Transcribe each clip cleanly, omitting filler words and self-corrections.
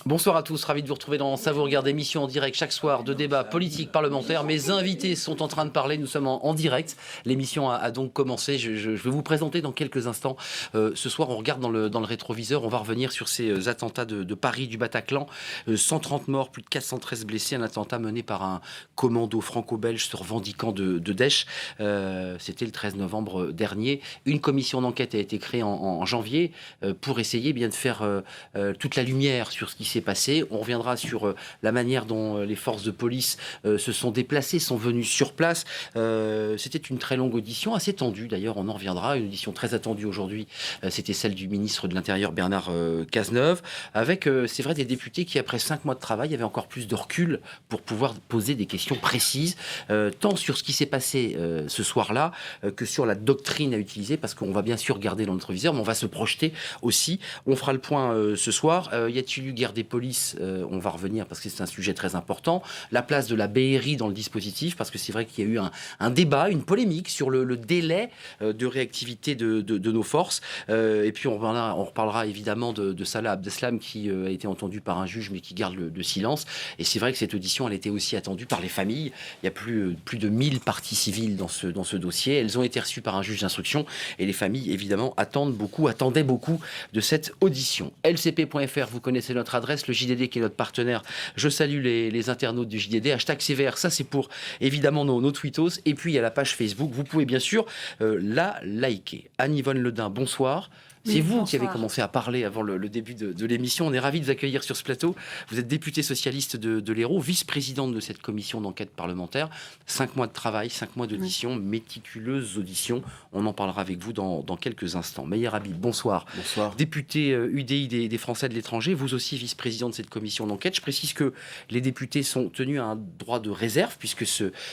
Bonsoir à tous, ravi de vous retrouver dans Ça vous regarde, émission en direct chaque soir de débats politiques parlementaires. Mes invités sont en train de parler, nous sommes en direct. L'émission a donc commencé, je vais vous présenter dans quelques instants. Ce soir, on regarde dans le rétroviseur, on va revenir sur ces attentats de Paris, du Bataclan. 130 morts, plus de 413 blessés, un attentat mené par un commando franco-belge se revendiquant de Daesh. C'était le 13 novembre dernier. Une commission d'enquête a été créée en janvier pour essayer bien de faire toute la lumière sur ce qui s'est passé. On reviendra sur la manière dont les forces de police se sont déplacées, sont venues sur place. C'était une très longue audition, assez tendue d'ailleurs, on en reviendra. Une audition très attendue aujourd'hui, c'était celle du ministre de l'Intérieur Bernard Cazeneuve, avec, c'est vrai, des députés qui, après 5 mois de travail, avaient encore plus de recul pour pouvoir poser des questions précises, tant sur ce qui s'est passé ce soir-là, que sur la doctrine à utiliser, parce qu'on va bien sûr garder dans notre viseur, mais on va se projeter aussi. On fera le point ce soir. Y a-t-il eu guerre des polices? On va revenir parce que c'est un sujet très important. La place de la BRI dans le dispositif, parce que c'est vrai qu'il y a eu un débat, une polémique sur le délai de réactivité de nos forces. Et puis on reparlera évidemment de Salah Abdeslam qui a été entendu par un juge mais qui garde le silence. Et c'est vrai que cette audition, elle était aussi attendue par les familles. Il y a plus de 1000 parties civiles dans ce dossier. Elles ont été reçues par un juge d'instruction et les familles évidemment attendaient beaucoup de cette audition. lcp.fr, vous connaissez notre adresse, le JDD qui est notre partenaire. Je salue les internautes du JDD. Hashtag CVR, ça c'est pour évidemment nos tweetos. Et puis il y a la page Facebook. Vous pouvez bien sûr la liker. Anne-Yvonne Ledin, bonsoir. C'est vous qui avez commencé à parler avant le début de l'émission. On est ravis de vous accueillir sur ce plateau. Vous êtes députée socialiste de l'Hérault, vice-présidente de cette commission d'enquête parlementaire. 5 mois de travail, 5 mois d'audition, méticuleuse audition. On en parlera avec vous dans quelques instants. Meyer Habib, bonsoir. Bonsoir. Député UDI des Français de l'étranger, vous aussi vice-président de cette commission d'enquête. Je précise que les députés sont tenus à un droit de réserve puisque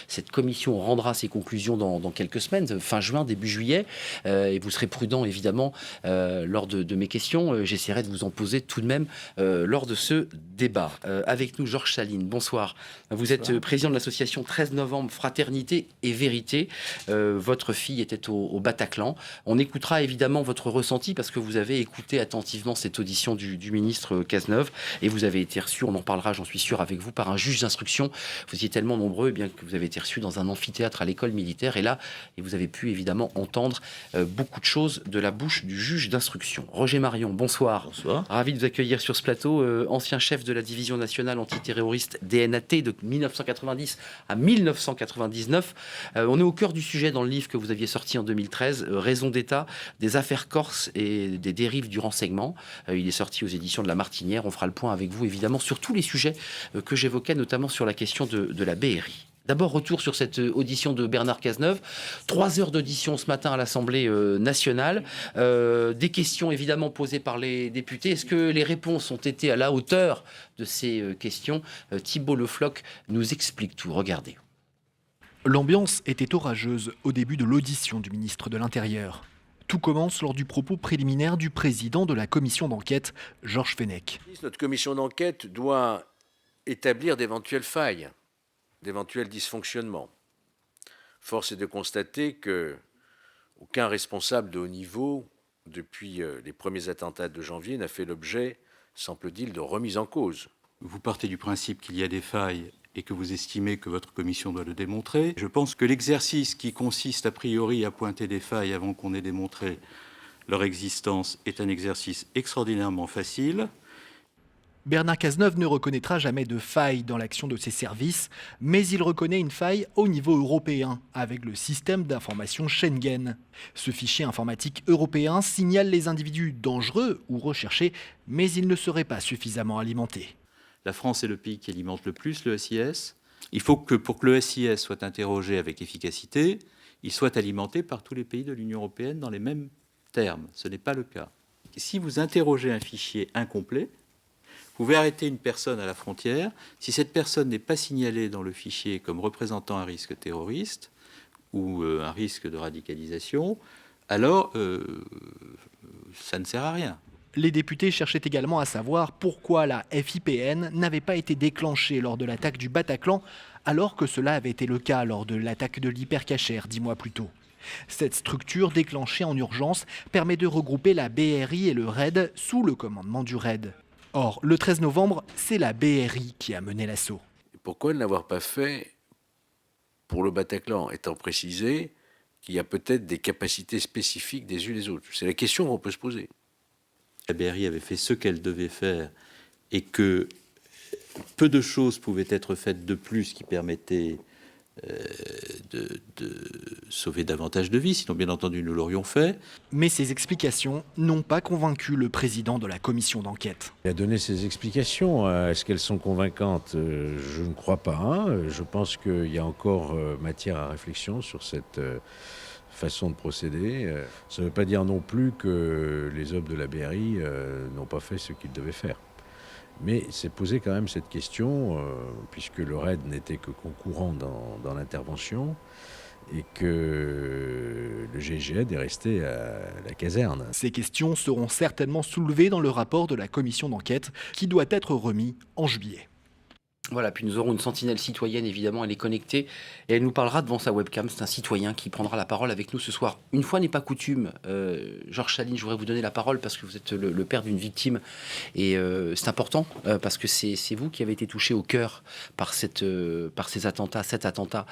cette commission rendra ses conclusions dans quelques semaines, fin juin, début juillet. Et vous serez prudent, évidemment, lors de mes questions. J'essaierai de vous en poser tout de même lors de ce débat. Avec nous, Georges Saline, bonsoir. Vous êtes président de l'association 13 novembre, Fraternité et Vérité. Votre fille était au Bataclan. On écoutera évidemment votre ressenti parce que vous avez écouté attentivement cette audition du ministre Cazeneuve et vous avez été reçu, on en parlera j'en suis sûr avec vous, par un juge d'instruction. Vous étiez tellement nombreux bien que vous avez été reçu dans un amphithéâtre à l'école militaire et vous avez pu évidemment entendre beaucoup de choses de la bouche du juge d'instruction. Roger Marion, bonsoir. Bonsoir. Ravi de vous accueillir sur ce plateau. Ancien chef de la division nationale antiterroriste DNAT de 1990 à 1999. On est au cœur du sujet dans le livre que vous aviez sorti en 2013, Raison d'État, des affaires corses et des dérives du renseignement. Il est sorti aux éditions de La Martinière. On fera le point avec vous évidemment sur tous les sujets que j'évoquais, notamment sur la question de la BRI. D'abord, retour sur cette audition de Bernard Cazeneuve. 3 heures d'audition ce matin à l'Assemblée nationale. Des questions évidemment posées par les députés. Est-ce que les réponses ont été à la hauteur de ces questions? Thibault Le Floch nous explique tout. Regardez. L'ambiance était orageuse au début de l'audition du ministre de l'Intérieur. Tout commence lors du propos préliminaire du président de la commission d'enquête, Georges Fenech. Notre commission d'enquête doit établir d'éventuelles failles, d'éventuels dysfonctionnements. Force est de constater qu'aucun responsable de haut niveau, depuis les premiers attentats de janvier, n'a fait l'objet, semble-t-il, de remise en cause. Vous partez du principe qu'il y a des failles et que vous estimez que votre commission doit le démontrer. Je pense que l'exercice qui consiste a priori à pointer des failles avant qu'on ait démontré leur existence est un exercice extraordinairement facile. Bernard Cazeneuve ne reconnaîtra jamais de faille dans l'action de ses services, mais il reconnaît une faille au niveau européen, avec le système d'information Schengen. Ce fichier informatique européen signale les individus dangereux ou recherchés, mais il ne serait pas suffisamment alimenté. La France est le pays qui alimente le plus le SIS. Il faut que pour que le SIS soit interrogé avec efficacité, il soit alimenté par tous les pays de l'Union européenne dans les mêmes termes. Ce n'est pas le cas. Si vous interrogez un fichier incomplet, vous pouvez arrêter une personne à la frontière. Si cette personne n'est pas signalée dans le fichier comme représentant un risque terroriste ou un risque de radicalisation, alors ça ne sert à rien. Les députés cherchaient également à savoir pourquoi la FIPN n'avait pas été déclenchée lors de l'attaque du Bataclan, alors que cela avait été le cas lors de l'attaque de l'Hypercacher 10 mois plus tôt. Cette structure déclenchée en urgence permet de regrouper la BRI et le RAID sous le commandement du RAID. Or, le 13 novembre, c'est la BRI qui a mené l'assaut. Pourquoi ne l'avoir pas fait pour le Bataclan, étant précisé qu'il y a peut-être des capacités spécifiques des unes des autres? C'est la question qu'on peut se poser. La BRI avait fait ce qu'elle devait faire et que peu de choses pouvaient être faites de plus qui permettaient de sauver davantage de vies, sinon bien entendu nous l'aurions fait. Mais ces explications n'ont pas convaincu le président de la commission d'enquête. Il a donné ses explications. Est-ce qu'elles sont convaincantes? Je ne crois pas. Hein. Je pense qu'il y a encore matière à réflexion sur cette façon de procéder. Ça ne veut pas dire non plus que les hommes de la BRI n'ont pas fait ce qu'ils devaient faire. Mais c'est posé quand même cette question, puisque le RAID n'était que concourant dans l'intervention et que le GIGN est resté à la caserne. Ces questions seront certainement soulevées dans le rapport de la commission d'enquête qui doit être remis en juillet. Voilà, puis nous aurons une sentinelle citoyenne, évidemment, elle est connectée et elle nous parlera devant sa webcam. C'est un citoyen qui prendra la parole avec nous ce soir. Une fois n'est pas coutume, Georges Chaline, je voudrais vous donner la parole parce que vous êtes le père d'une victime et c'est important parce que c'est vous qui avez été touché au cœur par ces attentats, cet attentat.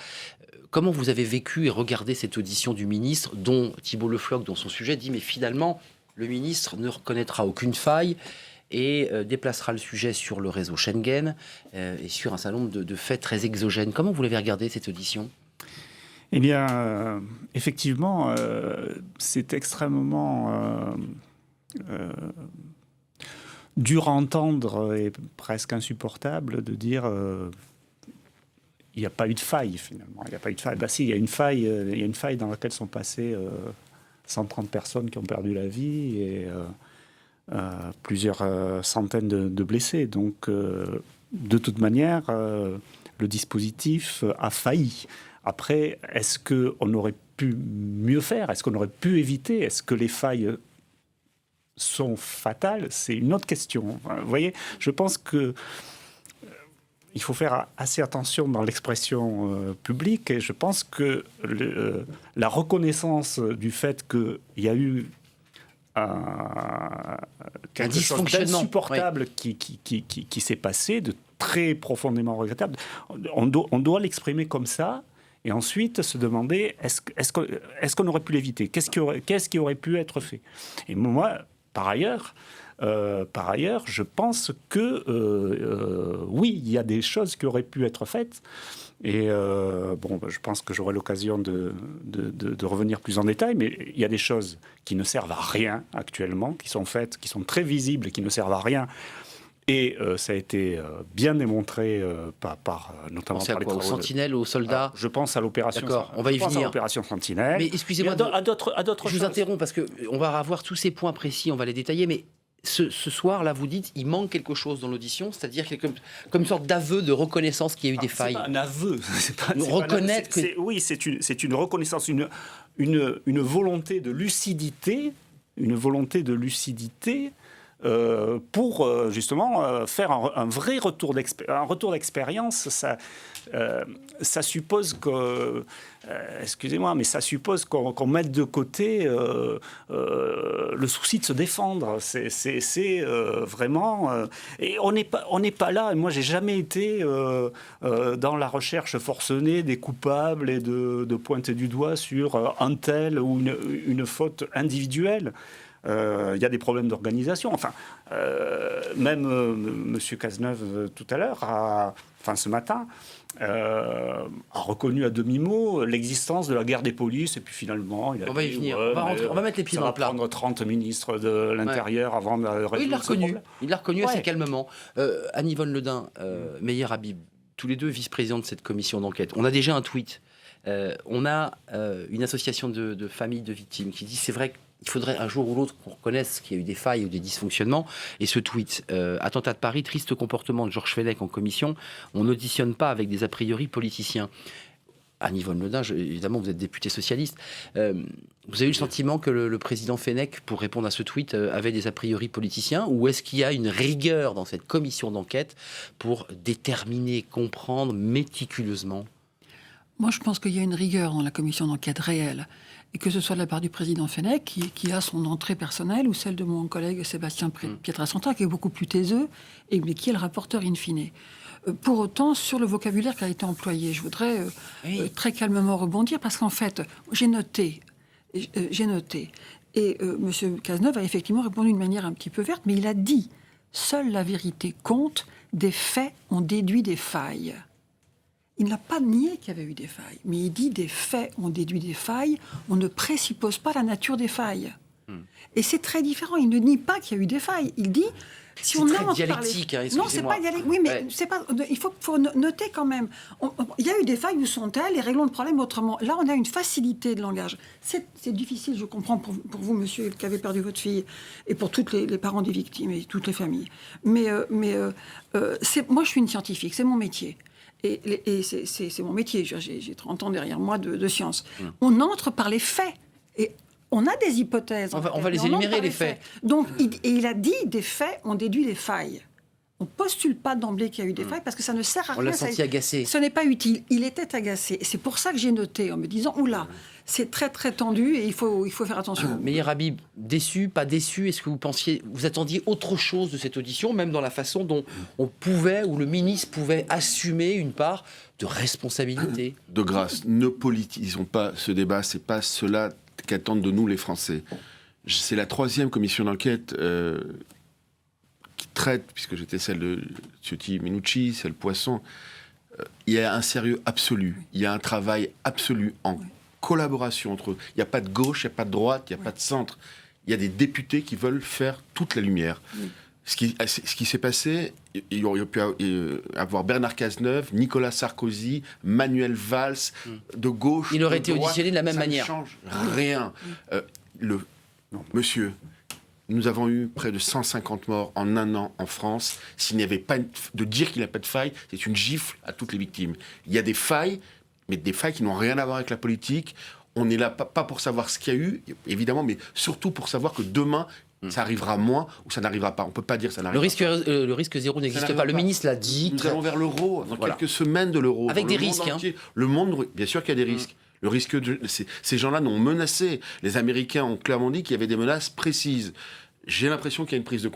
Comment vous avez vécu et regardé cette audition du ministre dont Thibault Le Floch, dans son sujet, dit mais finalement, le ministre ne reconnaîtra aucune faille et déplacera le sujet sur le réseau Schengen et sur un certain nombre de faits très exogènes. Comment vous l'avez regardé, cette audition ? Eh bien, effectivement, c'est extrêmement dur à entendre et presque insupportable de dire il n'y a pas eu de faille, finalement. Il n'y a pas eu de faille. Bah si, il y a une faille dans laquelle sont passées 130 personnes qui ont perdu la vie et plusieurs centaines de blessés. Donc, de toute manière, le dispositif a failli. Après, est-ce qu'on aurait pu mieux faire? Est-ce qu'on aurait pu éviter? Est-ce que les failles sont fatales? C'est une autre question. Vous voyez, je pense que il faut faire assez attention dans l'expression publique et je pense que la reconnaissance du fait qu'il y a eu quelque chose d'insupportable qui s'est passé, de très profondément regrettable, on doit l'exprimer comme ça et ensuite se demander est-ce qu'on aurait pu l'éviter? Qu'est-ce qui aurait pu être fait? Et moi, par ailleurs, je pense que oui, il y a des choses qui auraient pu être faites. Et je pense que j'aurai l'occasion de revenir plus en détail, mais il y a des choses qui ne servent à rien actuellement, qui sont faites, qui sont très visibles et qui ne servent à rien. Et ça a été bien démontré par notamment par les travaux. Aux sentinelles, aux soldats. Je pense à l'opération. D'accord, on va y venir. À l'opération Sentinelle. Mais excusez-moi, à d'autres je vous interromps parce que on va avoir tous ces points précis, on va les détailler, mais ce soir-là, vous dites, il manque quelque chose dans l'audition, c'est-à-dire comme une sorte d'aveu de reconnaissance qu'il y a eu des failles. C'est pas un aveu. Reconnaître que... Oui, c'est une reconnaissance, une volonté de lucidité, pour justement faire un vrai retour d'expérience. Ça suppose que, excusez-moi, mais ça suppose qu'on mette de côté le souci de se défendre. C'est vraiment... et on n'est pas là. Moi, j'ai jamais été dans la recherche forcenée des coupables et de pointer du doigt sur un tel ou une faute individuelle. Il y a des problèmes d'organisation. Enfin, même M. Cazeneuve, tout à l'heure, ce matin, a reconnu à demi-mot l'existence de la guerre des polices. Et puis finalement, il a on va y venir. On va mettre les pieds dans le plat. Ça va prendre 30 ministres de l'Intérieur avant de résoudre il l'a reconnu. Il l'a reconnu assez calmement. Anne-Yvonne Le Dain, Meyer Habib, tous les deux vice-présidents de cette commission d'enquête. On a déjà un tweet. On a une association de familles de victimes qui dit c'est vrai qu'il faudrait un jour ou l'autre qu'on reconnaisse qu'il y a eu des failles ou des dysfonctionnements. Et ce tweet, attentat de Paris, triste comportement de Georges Fenech en commission, on n'auditionne pas avec des a priori politiciens. Anne-Yvonne Le Dain, évidemment, vous êtes député socialiste. Vous avez eu le sentiment que le président Fenech, pour répondre à ce tweet, avait des a priori politiciens? Ou est-ce qu'il y a une rigueur dans cette commission d'enquête pour déterminer, comprendre méticuleusement? Moi, je pense qu'il y a une rigueur dans la commission d'enquête réelle. et que ce soit de la part du président Fenech, qui a son entrée personnelle, ou celle de mon collègue Sébastien Pietrasanta, qui est beaucoup plus taiseux, mais qui est le rapporteur in fine. Pour autant, sur le vocabulaire qui a été employé, je voudrais très calmement rebondir, parce qu'en fait, j'ai noté, et M. Cazeneuve a effectivement répondu d'une manière un petit peu verte, mais il a dit « Seule la vérité compte, des faits ont déduit des failles ». Il n'a pas nié qu'il y avait eu des failles, mais il dit des faits ont déduit des failles, on ne présuppose pas la nature des failles. Et c'est très différent, il ne nie pas qu'il y a eu des failles, il dit... Si c'est très dialectique, excusez-moi. Non, c'est pas dialectique. Oui, mais c'est pas. Il faut noter quand même. Il y a eu des failles, où sont-elles, et réglons le problème autrement. Là, on a une facilité de langage. C'est difficile, je comprends, pour vous, monsieur, qui avez perdu votre fille, et pour tous les parents des victimes et toutes les familles. Mais moi, je suis une scientifique, c'est mon métier. Et c'est mon métier. J'ai 30 ans derrière moi de science. On entre par les faits. Et on a des hypothèses. On va les énumérer, les faits. Donc, il a dit des faits ont déduit des failles. On ne postule pas d'emblée qu'il y a eu des failles parce que ça ne sert à rien. On l'a senti agacé. Ce n'est pas utile. Il était agacé. Et c'est pour ça que j'ai noté en me disant, oula, c'est très très tendu et il faut faire attention. Meyer Habib, déçu, pas déçu? Est-ce que vous attendiez autre chose de cette audition, même dans la façon dont on pouvait, ou le ministre pouvait assumer une part de responsabilité? De grâce, ne politisons pas ce débat. C'est pas cela qu'attendent de nous les Français. C'est la 3e commission d'enquête qui traite, puisque j'étais celle de Ciotti Minucci, celle Poisson. Il y a un sérieux absolu, il y a un travail absolu en collaboration entre eux. Il n'y a pas de gauche, il n'y a pas de droite, il n'y a pas de centre. Il y a des députés qui veulent faire toute la lumière. Ce qui s'est passé, il y aurait pu avoir Bernard Cazeneuve, Nicolas Sarkozy, Manuel Valls, de gauche. Il aurait de été droite, auditionné de la même manière. Ça ne change rien. Monsieur, nous avons eu près de 150 morts en un an en France. S'il n'y avait pas de dire qu'il n'y a pas de faille, c'est une gifle à toutes les victimes. Il y a des failles, mais des failles qui n'ont rien à voir avec la politique. On n'est là pas pour savoir ce qu'il y a eu, évidemment, mais surtout pour savoir que demain, ça arrivera moins ou ça n'arrivera pas. On ne peut pas dire ça n'arrivera pas. Le risque zéro n'existe pas. Le ministre l'a dit. Nous allons vers l'euro, dans quelques semaines de l'euro. Avec des risques. Le monde, bien sûr qu'il y a des risques. Le risque ces gens-là nous ont menacés. Les Américains ont clairement dit qu'il y avait des menaces précises. J'ai l'impression qu'il y a une prise de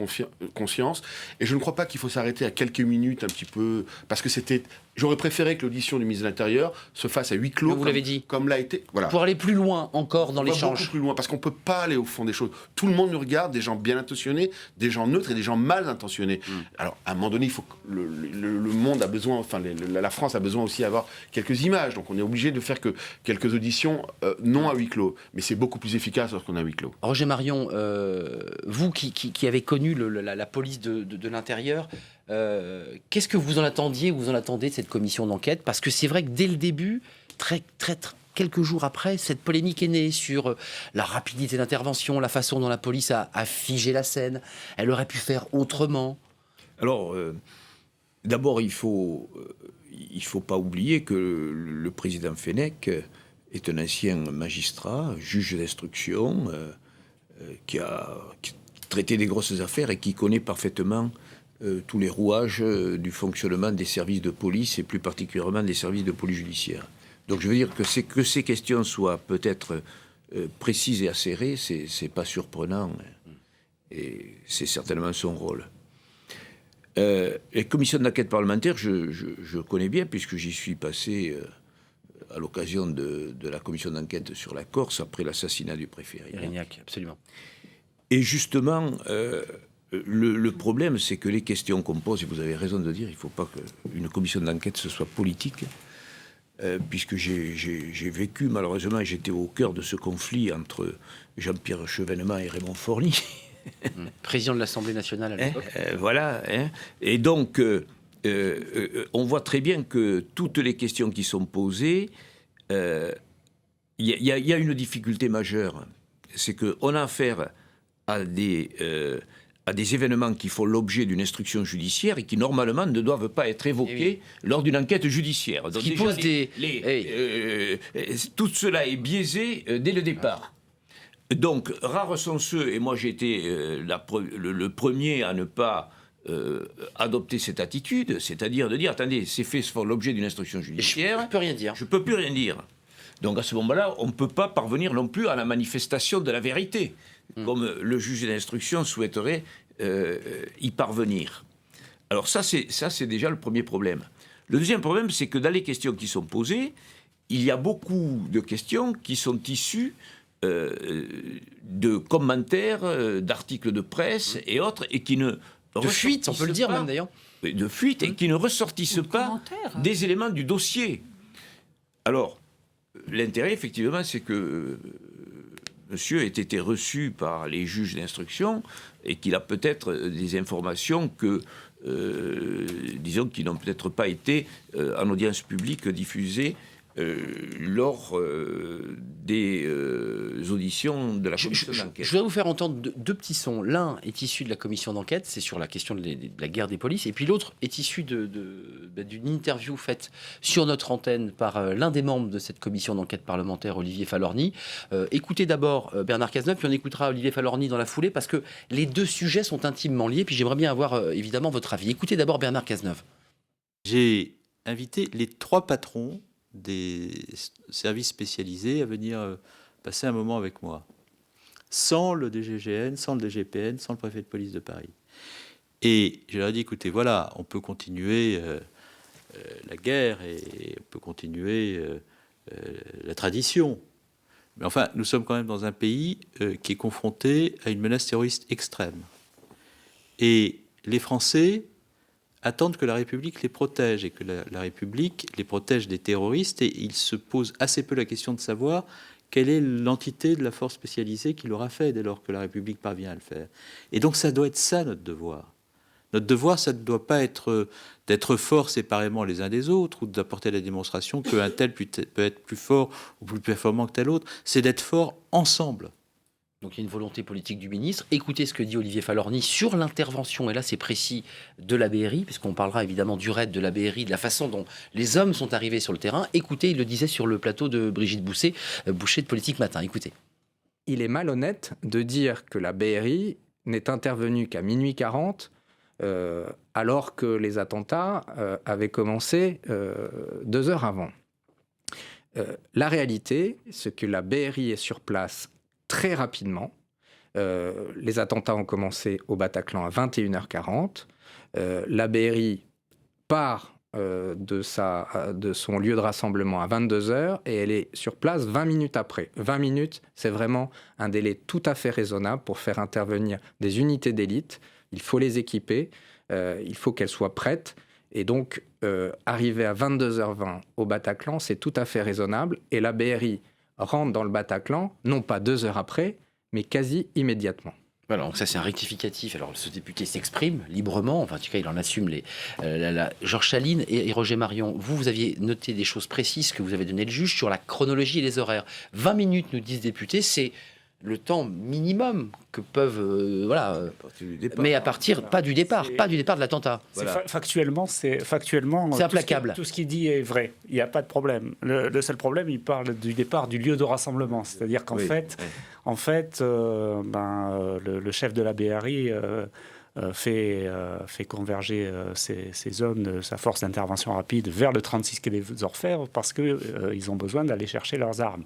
conscience. Et je ne crois pas qu'il faut s'arrêter à quelques minutes un petit peu. Parce que c'était... J'aurais préféré que l'audition du ministre de l'Intérieur se fasse à huis clos. Vous l'avez dit. Comme l'a été. Voilà. Pour aller plus loin encore dans l'échange. Beaucoup plus loin, parce qu'on ne peut pas aller au fond des choses. Tout le monde nous regarde, des gens bien intentionnés, des gens neutres et des gens mal intentionnés. Alors, à un moment donné, il faut que le monde a besoin, enfin, la France a besoin aussi d'avoir quelques images. Donc, on est obligé de faire que quelques auditions non à huis clos. Mais c'est beaucoup plus efficace lorsqu'on est à huis clos. Roger Marion, vous qui avez connu la police de l'intérieur, qu'est-ce que vous en attendiez, vous en attendez de cette commission d'enquête? Parce que c'est vrai que dès le début, quelques jours après, cette polémique est née sur la rapidité d'intervention, la façon dont la police a figé la scène. Elle aurait pu faire autrement. Alors, d'abord, il faut pas oublier que le président Fenech est un ancien magistrat, juge d'instruction, qui a traité des grosses affaires et qui connaît parfaitement tous les rouages du fonctionnement des services de police et plus particulièrement des services de police judiciaire. Donc je veux dire que ces questions soient peut-être précises et acérées, c'est pas surprenant et c'est certainement son rôle. Les commissions d'enquête parlementaire, je connais bien puisque j'y suis passé à l'occasion de la commission d'enquête sur la Corse après l'assassinat du préfet Erignac, absolument. Et justement, le problème, c'est que les questions qu'on pose, et vous avez raison de dire, il ne faut pas qu'une commission d'enquête ce soit politique, puisque j'ai vécu, malheureusement, j'étais au cœur de ce conflit entre Jean-Pierre Chevènement et Raymond Forly. Président de l'Assemblée nationale à l'époque. Voilà. Et donc, on voit très bien que toutes les questions qui sont posées, il y a une difficulté majeure. C'est qu'on a affaire à des événements qui font l'objet d'une instruction judiciaire et qui, normalement, ne doivent pas être évoqués lors d'une enquête judiciaire. Donc, qui pose tout cela est biaisé dès le départ. Donc, rares sont ceux, et moi j'ai été le premier à ne pas adopter cette attitude, c'est-à-dire de dire, attendez, ces faits font l'objet d'une instruction judiciaire. Je ne peux rien dire. Je ne peux plus rien dire. Donc à ce moment-là, on ne peut pas parvenir non plus à la manifestation de la vérité, comme le juge d'instruction souhaiterait y parvenir. Alors ça, c'est déjà le premier problème. Le deuxième problème, c'est que dans les questions qui sont posées, il y a beaucoup de questions qui sont issues de commentaires, d'articles de presse et autres, et qui ne... De fuite, on peut le dire même d'ailleurs. De fuite, et qui ne ressortissent pas des éléments du dossier. Alors, l'intérêt, effectivement, c'est que monsieur ait été reçu par les juges d'instruction et qu'il a peut-être des informations que, disons, qui n'ont peut-être pas été en audience publique diffusées lors des auditions de la commission d'enquête. Je voudrais vous faire entendre deux petits sons. L'un est issu de la commission d'enquête, c'est sur la question de la guerre des polices, et puis l'autre est issu d'une interview faite sur notre antenne par l'un des membres de cette commission d'enquête parlementaire, Olivier Falorni. Écoutez d'abord Bernard Cazeneuve, puis on écoutera Olivier Falorni dans la foulée, parce que les deux sujets sont intimement liés, puis j'aimerais bien avoir évidemment votre avis. Écoutez d'abord Bernard Cazeneuve. J'ai invité les 3 patrons des services spécialisés à venir passer un moment avec moi, sans le DGGN, sans le DGPN, sans le préfet de police de Paris. Et je leur ai dit, écoutez, voilà, on peut continuer la guerre et on peut continuer la tradition. Mais enfin, nous sommes quand même dans un pays qui est confronté à une menace terroriste extrême. Et les Français attendent que la République les protège et que la République les protège des terroristes, et ils se posent assez peu la question de savoir quelle est l'entité de la force spécialisée qui l'aura fait dès lors que la République parvient à le faire. Et donc ça doit être ça notre devoir. Notre devoir, ça ne doit pas être d'être forts séparément les uns des autres ou d'apporter la démonstration qu'un tel peut être plus fort ou plus performant que tel autre, c'est d'être forts ensemble. Donc il y a une volonté politique du ministre. Écoutez ce que dit Olivier Falorni sur l'intervention, et là c'est précis, de la BRI, puisqu'on parlera évidemment du raid de la BRI, de la façon dont les hommes sont arrivés sur le terrain. Écoutez, il le disait sur le plateau de Brigitte Boucher de Politique Matin. Écoutez. Il est malhonnête de dire que la BRI n'est intervenue qu'à minuit 40, alors que les attentats avaient commencé 2 heures avant. La réalité, c'est que la BRI est sur place très rapidement. Les attentats ont commencé au Bataclan à 21h40. La BRI part de son lieu de rassemblement à 22h et elle est sur place 20 minutes après. 20 minutes, c'est vraiment un délai tout à fait raisonnable pour faire intervenir des unités d'élite. Il faut les équiper, il faut qu'elles soient prêtes. Et donc, arriver à 22h20 au Bataclan, c'est tout à fait raisonnable. Et la BRI rentre dans le Bataclan, non pas 2 heures après, mais quasi immédiatement. Voilà, donc ça c'est un rectificatif. Alors ce député s'exprime librement, enfin en tout cas il en assume Georges Chaline et Roger Marion, vous aviez noté des choses précises que vous avez donné le juge sur la chronologie et les horaires. 20 minutes, nous disent députés, c'est le temps minimum que peuvent mais à partir pas du départ de l'attentat. Voilà. Factuellement c'est implacable. Tout ce qu'il dit est vrai, il n'y a pas de problème. Le seul problème, il parle du départ du lieu de rassemblement, c'est-à-dire qu'en fait le chef de la BRI fait converger ces hommes de sa force d'intervention rapide vers le 36 quai des Orfèvres parce qu'ils ont besoin d'aller chercher leurs armes.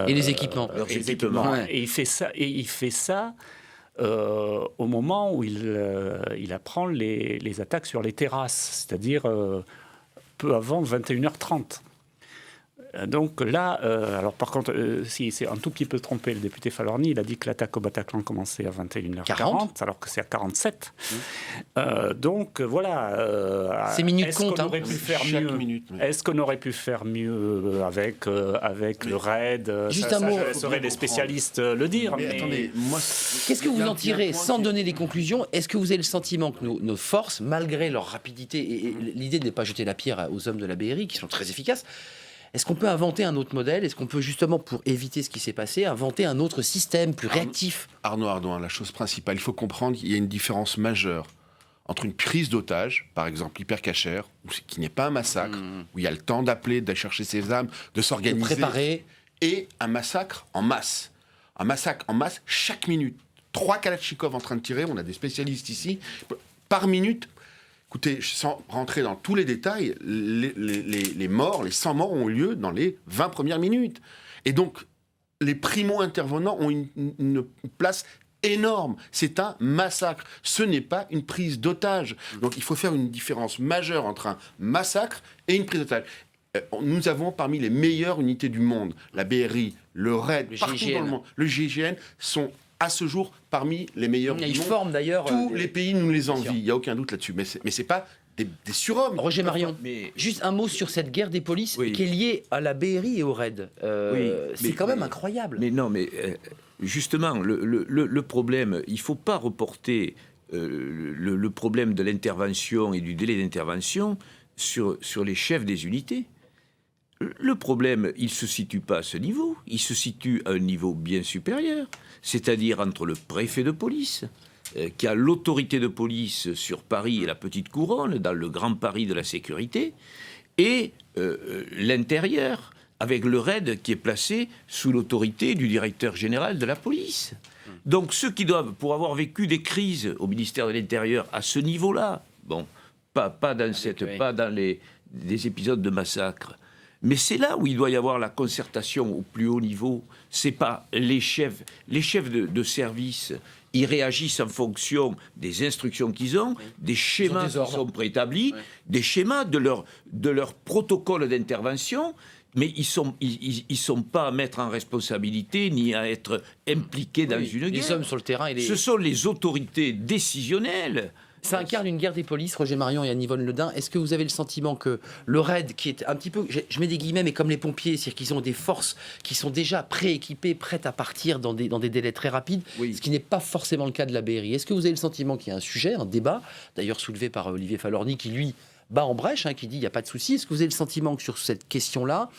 Et les équipements. Ouais. Et il fait ça au moment où il apprend les attaques sur les terrasses, c'est-à-dire peu avant 21h30. Donc là, alors par contre, si c'est un tout petit peu trompé, le député Falorni, il a dit que l'attaque au Bataclan commençait à 21h40, alors que c'est à 47. Donc voilà. Ces minutes comptent. Est-ce qu'on aurait pu faire mieux avec le raid? Juste un mot. Ça serait les spécialistes le dire. Mais attendez, moi, qu'est-ce que vous en tirez sans donner des conclusions? Est-ce que vous avez le sentiment que nos forces, malgré leur rapidité, et l'idée de ne pas jeter la pierre aux hommes de la BRI, qui sont très efficaces, est-ce qu'on peut inventer un autre modèle? Est-ce qu'on peut justement, pour éviter ce qui s'est passé, inventer un autre système plus réactif? Arnaud Ardouin, la chose principale, il faut comprendre qu'il y a une différence majeure entre une prise d'otage, par exemple hypercachère, qui n'est pas un massacre, où il y a le temps d'appeler, d'aller chercher ses armes, de s'organiser, de préparer, et un massacre en masse. Un massacre en masse, chaque minute. 3 Kalachnikov en train de tirer, on a des spécialistes ici, par minute. Écoutez, sans rentrer dans tous les détails, les morts, les 100 morts ont eu lieu dans les 20 premières minutes. Et donc, les primo-intervenants ont une place énorme. C'est un massacre. Ce n'est pas une prise d'otage. Donc, il faut faire une différence majeure entre un massacre et une prise d'otage. Nous avons parmi les meilleures unités du monde. La BRI, le RAID, partout dans le monde, le GIGN sont à ce jour parmi les meilleurs du monde. Ils forment d'ailleurs... Tous les pays nous les envient, il n'y a aucun doute là-dessus. Mais c'est pas des surhommes. Roger Marion, juste un mot sur cette guerre des polices qui est liée à la BRI et au RAID. C'est quand même incroyable. Mais non, mais justement, le problème, il ne faut pas reporter le problème de l'intervention et du délai d'intervention sur les chefs des unités. Le problème, il ne se situe pas à ce niveau, il se situe à un niveau bien supérieur, c'est-à-dire entre le préfet de police, qui a l'autorité de police sur Paris et la Petite Couronne, dans le Grand Paris de la sécurité, et l'intérieur, avec le RAID qui est placé sous l'autorité du directeur général de la police. Donc ceux qui doivent, pour avoir vécu des crises au ministère de l'Intérieur à ce niveau-là, bon, pas dans des épisodes de massacre, mais c'est là où il doit y avoir la concertation au plus haut niveau. C'est pas les chefs de service. Ils réagissent en fonction des instructions qu'ils ont, des schémas qui sont préétablis, des schémas de leur protocole d'intervention. Mais ils sont pas à mettre en responsabilité ni à être impliqués dans une guerre. Les hommes sur le terrain. Ce sont les autorités décisionnelles. Ça incarne une guerre des polices, Roger Marion et Anne-Yvonne Le Dain. Est-ce que vous avez le sentiment que le RAID, qui est un petit peu, je mets des guillemets, mais comme les pompiers, c'est-à-dire qu'ils ont des forces qui sont déjà prééquipées, prêtes à partir dans des délais très rapides, ce qui n'est pas forcément le cas de la BRI. Est-ce que vous avez le sentiment qu'il y a un sujet, un débat, d'ailleurs soulevé par Olivier Falorni, qui lui bat en brèche, qui dit il n'y a pas de souci. Est-ce que vous avez le sentiment que sur cette question-là,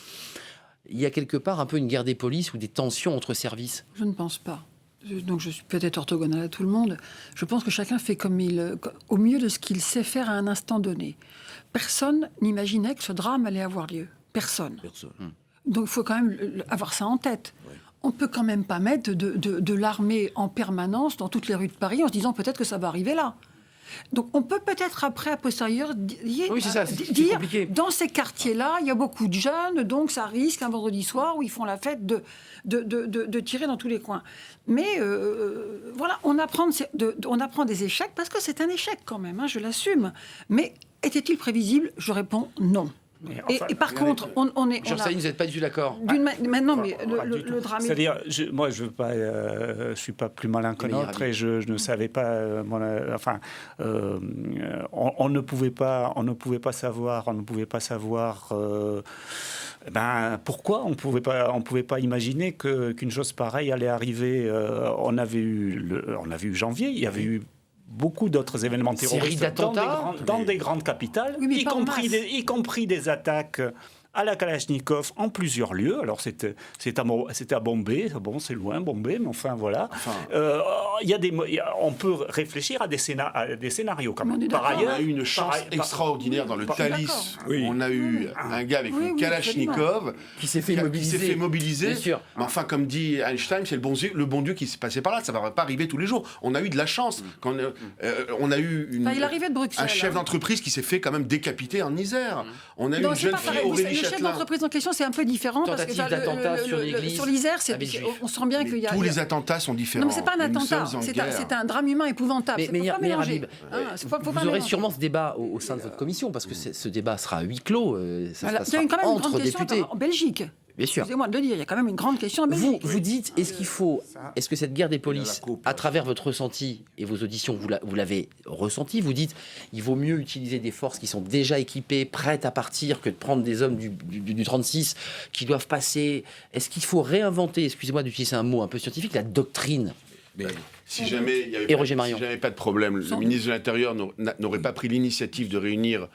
il y a quelque part un peu une guerre des polices ou des tensions entre services? Je ne pense pas. Donc je suis peut-être orthogonale à tout le monde. Je pense que chacun fait au mieux de ce qu'il sait faire à un instant donné. Personne n'imaginait que ce drame allait avoir lieu. Personne. Donc il faut quand même avoir ça en tête. Ouais. On ne peut quand même pas mettre de l'armée en permanence dans toutes les rues de Paris en se disant peut-être que ça va arriver là. Donc on peut peut-être après, a posteriori, dire dans ces quartiers-là, il y a beaucoup de jeunes, donc ça risque un vendredi soir où ils font la fête de tirer dans tous les coins. Mais voilà, on apprend des échecs parce que c'est un échec quand même, je l'assume. Mais était-il prévisible? Je réponds non. Et par contre, on est... Jean Saïd, vous n'êtes pas du tout d'accord? Maintenant, mais le drame... C'est-à-dire, moi, je ne suis pas plus malin que l'autre et je ne savais pas... on ne pouvait pas savoir pourquoi on pouvait pas imaginer qu'une chose pareille allait arriver. On avait eu janvier, il y avait eu beaucoup d'autres événements terroristes dans des grandes capitales, y compris des attaques à la Kalachnikov en plusieurs lieux. Alors c'était à Bombay, bon c'est loin Bombay, mais enfin voilà. On peut réfléchir à des scénarios quand même. Par ailleurs, on a eu une chance extraordinaire dans le Thalys. On a eu un gars avec une Kalachnikov qui s'est fait mobiliser. Bien sûr. Mais enfin, comme dit Einstein, c'est le bon Dieu qui s'est passé par là. Ça ne va pas arriver tous les jours. On a eu de la chance. On a eu un chef d'entreprise qui s'est fait quand même décapiter en Isère. On a eu une jeune fille, Aurélie le chef d'entreprise en question, c'est un peu différent. Tentative d'attentat sur l'église. Sur l'Isère, on sent bien qu'il y a... Tous les attentats sont différents. Non, mais c'est pas un attentat. C'est un drame humain épouvantable. Mais Habib, vous aurez sûrement ce débat au sein de votre commission, parce que ce débat sera à huis clos. Ça se passera entre députés. En Belgique. Bien sûr. Excusez-moi de le dire, il y a quand même une grande question en Belgique. Vous dites, est-ce que cette guerre des polices, à travers votre ressenti et vos auditions, vous l'avez ressenti, vous dites, il vaut mieux utiliser des forces qui sont déjà équipées, prêtes à partir, que de prendre des hommes du 36 qui doivent passer. Est-ce qu'il faut réinventer, excusez-moi d'utiliser un mot un peu scientifique, la doctrine? Si jamais il n'y avait pas de problème, le ministre de l'Intérieur n'aurait pas pris l'initiative de réunir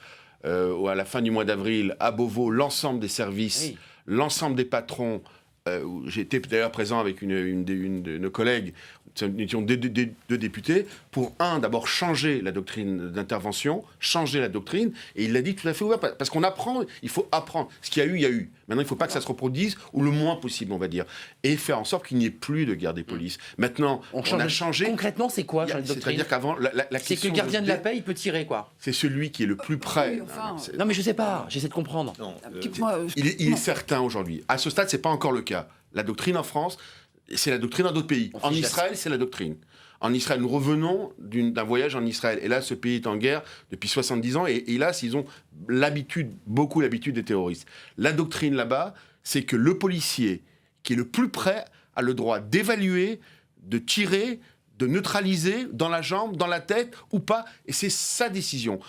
à la fin du mois d'avril à Beauvau l'ensemble des services, l'ensemble des patrons où j'étais d'ailleurs présent avec une de nos collègues, nous étions deux députés, pour d'abord changer la doctrine d'intervention, changer la doctrine, et il l'a dit tout à fait ouvert, parce qu'on apprend, il faut apprendre. Ce qu'il y a eu, il y a eu. Maintenant, il ne faut pas que ça se reproduise, ou le moins possible, on va dire, et faire en sorte qu'il n'y ait plus de garde des polices. Maintenant, on a changé. Concrètement, c'est quoi, changer de doctrine? C'est-à-dire qu'avant, c'est que le gardien de la paix, il peut tirer, quoi. C'est celui qui est le plus près. Oui, enfin, non, mais je sais pas, j'essaie de comprendre. Non, Il est certain aujourd'hui. À ce stade, c'est pas encore le cas. La doctrine en France, c'est la doctrine dans d'autres pays. En Israël, c'est la doctrine. En Israël, nous revenons d'un voyage en Israël. Et là, ce pays est en guerre depuis 70 ans. Et là, ils ont beaucoup l'habitude des terroristes. La doctrine là-bas, c'est que le policier qui est le plus près a le droit d'évaluer, de tirer, de neutraliser dans la jambe, dans la tête ou pas, et c'est sa décision.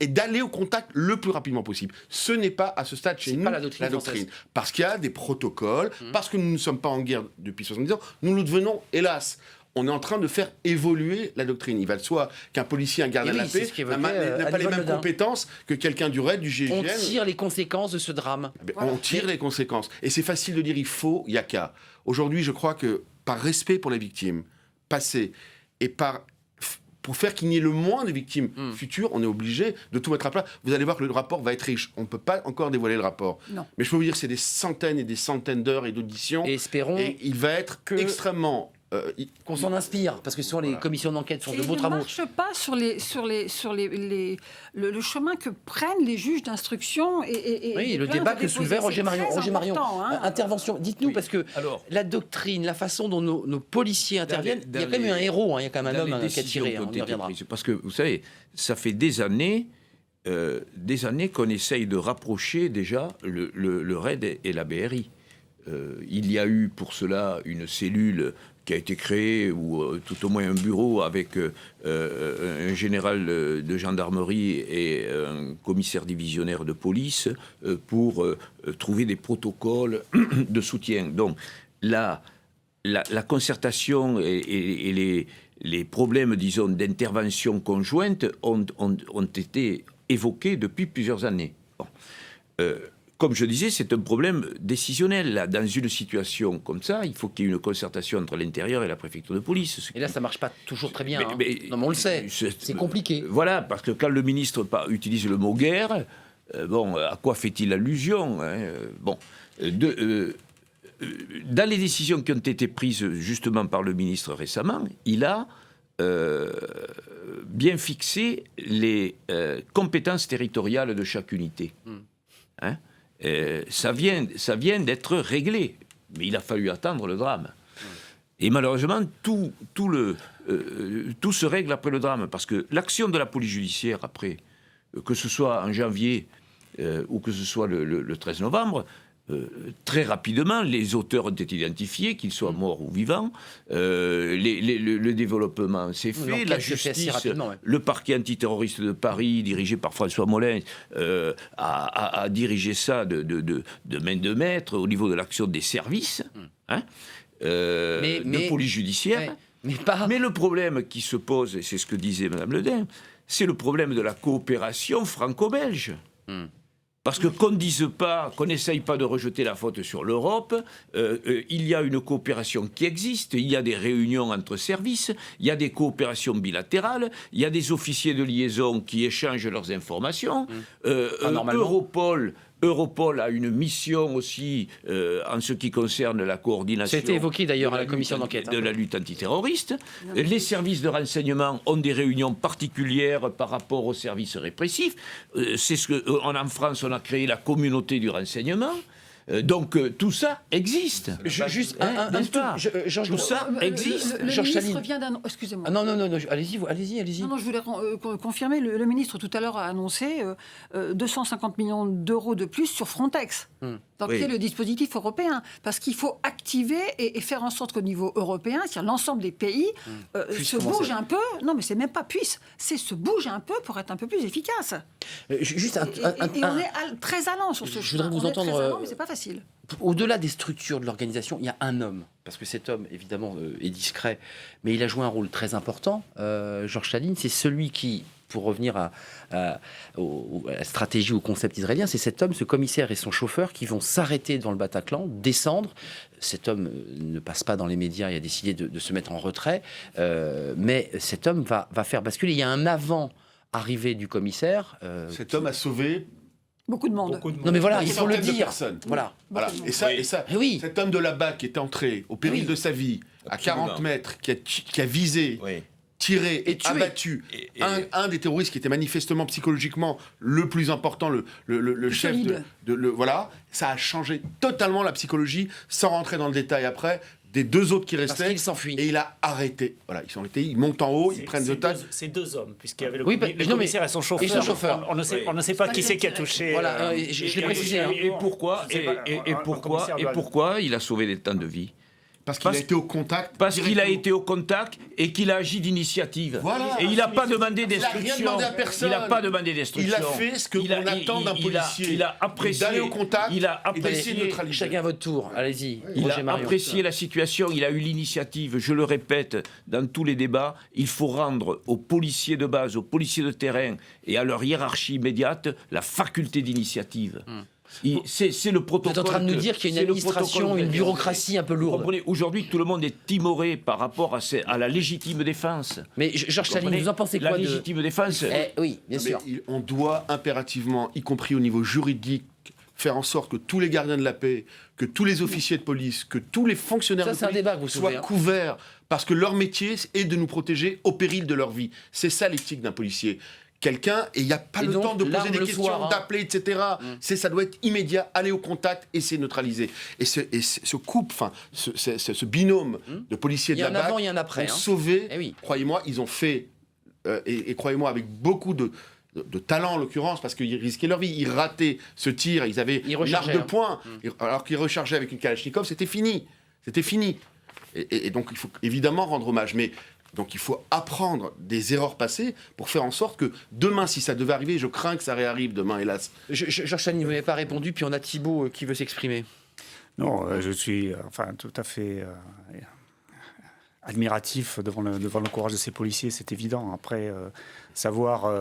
Et d'aller au contact le plus rapidement possible. Ce n'est pas à ce stade chez nous la doctrine. Parce qu'il y a des protocoles, parce que nous ne sommes pas en guerre depuis 70 ans, nous le devenons, hélas. On est en train de faire évoluer la doctrine. Il va de soi qu'un policier, un gardien de la paix n'a pas les mêmes compétences que quelqu'un du RAID, du GIGN. On tire les conséquences de ce drame. On tire les conséquences. Et c'est facile de dire il y a qu'à. Aujourd'hui, je crois que par respect pour les victimes passées et pour faire qu'il n'y ait le moins de victimes futures, on est obligé de tout mettre à plat. Vous allez voir que le rapport va être riche. On ne peut pas encore dévoiler le rapport. Non. Mais je peux vous dire que c'est des centaines et des centaines d'heures et d'auditions. Et espérons et il va être extrêmement... qu'on s'en inspire, parce que souvent les commissions d'enquête sont de beaux travaux. Ne marche pas sur le chemin que prennent les juges d'instruction oui, le débat que soulevait Roger Marion. Intervention. Dites-nous, parce que la doctrine, la façon dont nos policiers interviennent, il y a quand même un héros, il y a quand même un homme qui a tiré. On y reviendra. Parce que vous savez, ça fait des années qu'on essaye de rapprocher déjà le RAID et la BRI. Il y a eu pour cela une cellule qui a été créé, ou tout au moins un bureau avec un général de gendarmerie et un commissaire divisionnaire de police pour trouver des protocoles de soutien. Donc la concertation et les problèmes, disons, d'intervention conjointe ont été évoqués depuis plusieurs années. Bon. Comme je disais, c'est un problème décisionnel. Là, dans une situation comme ça, il faut qu'il y ait une concertation entre l'intérieur et la préfecture de police. Et là, ça ne marche pas toujours très bien. Mais on le sait, c'est compliqué. Voilà, parce que quand le ministre utilise le mot guerre, à quoi fait-il allusion, hein, dans les décisions qui ont été prises justement par le ministre récemment, il a bien fixé les compétences territoriales de chaque unité. Hein? Ça vient d'être réglé, mais il a fallu attendre le drame. Et malheureusement, tout se règle après le drame, parce que l'action de la police judiciaire après, que ce soit en janvier ou que ce soit le 13 novembre, très rapidement, les auteurs ont été identifiés, qu'ils soient morts ou vivants. Le développement s'est fait. La justice, le parquet antiterroriste de Paris, dirigé par François Molins, a dirigé ça de main de maître au niveau de l'action des services de police judiciaire. Mais le problème qui se pose, et c'est ce que disait Mme Le Dain, c'est le problème de la coopération franco-belge. Parce que qu'on n'essaye pas de rejeter la faute sur l'Europe, il y a une coopération qui existe, il y a des réunions entre services, il y a des coopérations bilatérales, il y a des officiers de liaison qui échangent leurs informations. Europol a une mission aussi en ce qui concerne la coordination. C'était évoqué d'ailleurs à la commission d'enquête. De la lutte antiterroriste. Les services de renseignement ont des réunions particulières par rapport aux services répressifs. C'est ce que, en France, on a créé la communauté du renseignement. Donc tout ça existe. Tout ça existe. Le ministre vient d'annoncer. Excusez-moi. Non, allez-y. Non, je voulais confirmer. Le ministre tout à l'heure a annoncé 250 millions d'euros de plus sur Frontex. Dans le dispositif européen, parce qu'il faut activer et faire en sorte qu'au niveau européen, c'est-à-dire l'ensemble des pays, se bougent un peu. Non, mais c'est même pas c'est se bouger un peu pour être un peu plus efficace. On est très allant sur ce chemin. Je voudrais vous entendre. Mais c'est pas facile. Au-delà des structures de l'organisation, il y a un homme, parce que cet homme, évidemment, est discret, mais il a joué un rôle très important. Georges Chaline, c'est celui qui pour revenir à la stratégie, au concept israélien, c'est cet homme, ce commissaire et son chauffeur qui vont s'arrêter devant le Bataclan, descendre. Cet homme ne passe pas dans les médias, il a décidé de se mettre en retrait, mais cet homme va faire basculer. Il y a un avant-arrivée du commissaire. Cet homme a sauvé Beaucoup de monde. Non mais voilà, des il faut le centaines de dire. personnes. Voilà. Et ça, Eh oui. cet homme de là-bas qui est entré au péril Oui. de sa vie, à 40 Absolument. mètres, qui a visé, Oui. tiré Et et tué. abattu Et- un des terroristes qui était manifestement psychologiquement le plus important, le chef solide. voilà, ça a changé totalement la psychologie, sans rentrer dans le détail après, des deux autres qui Parce restaient. qu'il s'enfuit. Et il a arrêté. Voilà, ils sont arrêtés, ils montent en haut, ils prennent de taille. C'est deux hommes, puisqu'il y avait le, Oui, le non, commissaire et son chauffeur. et son chauffeur. On ne sait pas qui c'est qui a touché. Voilà, je l'ai précisé. Hein. Et pourquoi, Je sais pas, un commissaire il a sauvé des temps de vie? Parce qu'il a été au contact. Parce qu'il a directement. été au contact et qu'il a agi d'initiative. Voilà. Et il n'a pas demandé Il a rien d'instruction. demandé à personne. Il n'a pas demandé d'instruction. Il a fait ce que Il a- l'on attend d'un il a- policier. Il a apprécié. D'aller au contact Il a et d'essayer de apprécié. neutraliser. Chacun à votre tour. Allez-y. Il Roger a Marion. apprécié la situation, il a eu l'initiative, je le répète, dans tous les débats, il faut rendre aux policiers de base, aux policiers de terrain et à leur hiérarchie immédiate la faculté d'initiative. C'est le Vous protocole. êtes en train de nous que- dire qu'il y a c'est une le administration, protocole une de- bureaucratie un peu Vous lourde. comprenez, aujourd'hui, tout le monde est timoré par rapport à la légitime défense. Mais Georges Saline, Comprenez, vous en pensez La quoi de... légitime défense. Oui, bien Mais sûr. on doit impérativement, y compris au niveau juridique, faire en sorte que tous les gardiens de la paix, que tous les officiers de police, que tous les fonctionnaires Ça, de c'est un police débat que vous soulevez, soient hein. couverts, parce que leur métier est de nous protéger au péril de leur vie. C'est ça l'éthique d'un policier. Quelqu'un, et il n'y a pas Et le donc, temps de poser l'arme des le questions, soir, hein. d'appeler, etc. Ça doit être immédiat, aller au contact et c'est neutralisé. Et ce couple, enfin, ce binôme de policiers Il y de a la un avant, BAC il y a un après, ont hein. sauvé, Eh oui. croyez-moi, ils ont fait, et croyez-moi, avec beaucoup de talent en l'occurrence, parce qu'ils risquaient leur vie. Ils rataient ce tir, ils avaient Ils une arme rechargeaient, de hein. poing, alors qu'ils rechargeaient avec une Kalachnikov, c'était fini. C'était fini. Et donc il faut évidemment rendre hommage. Mais donc il faut apprendre des erreurs passées pour faire en sorte que demain, si ça devait arriver, je crains que ça réarrive demain, hélas. Georges Saline, vous n'avez pas répondu, puis on a Thibault qui veut s'exprimer. Non, je suis tout à fait admiratif devant le courage de ces policiers, c'est évident. Après, savoir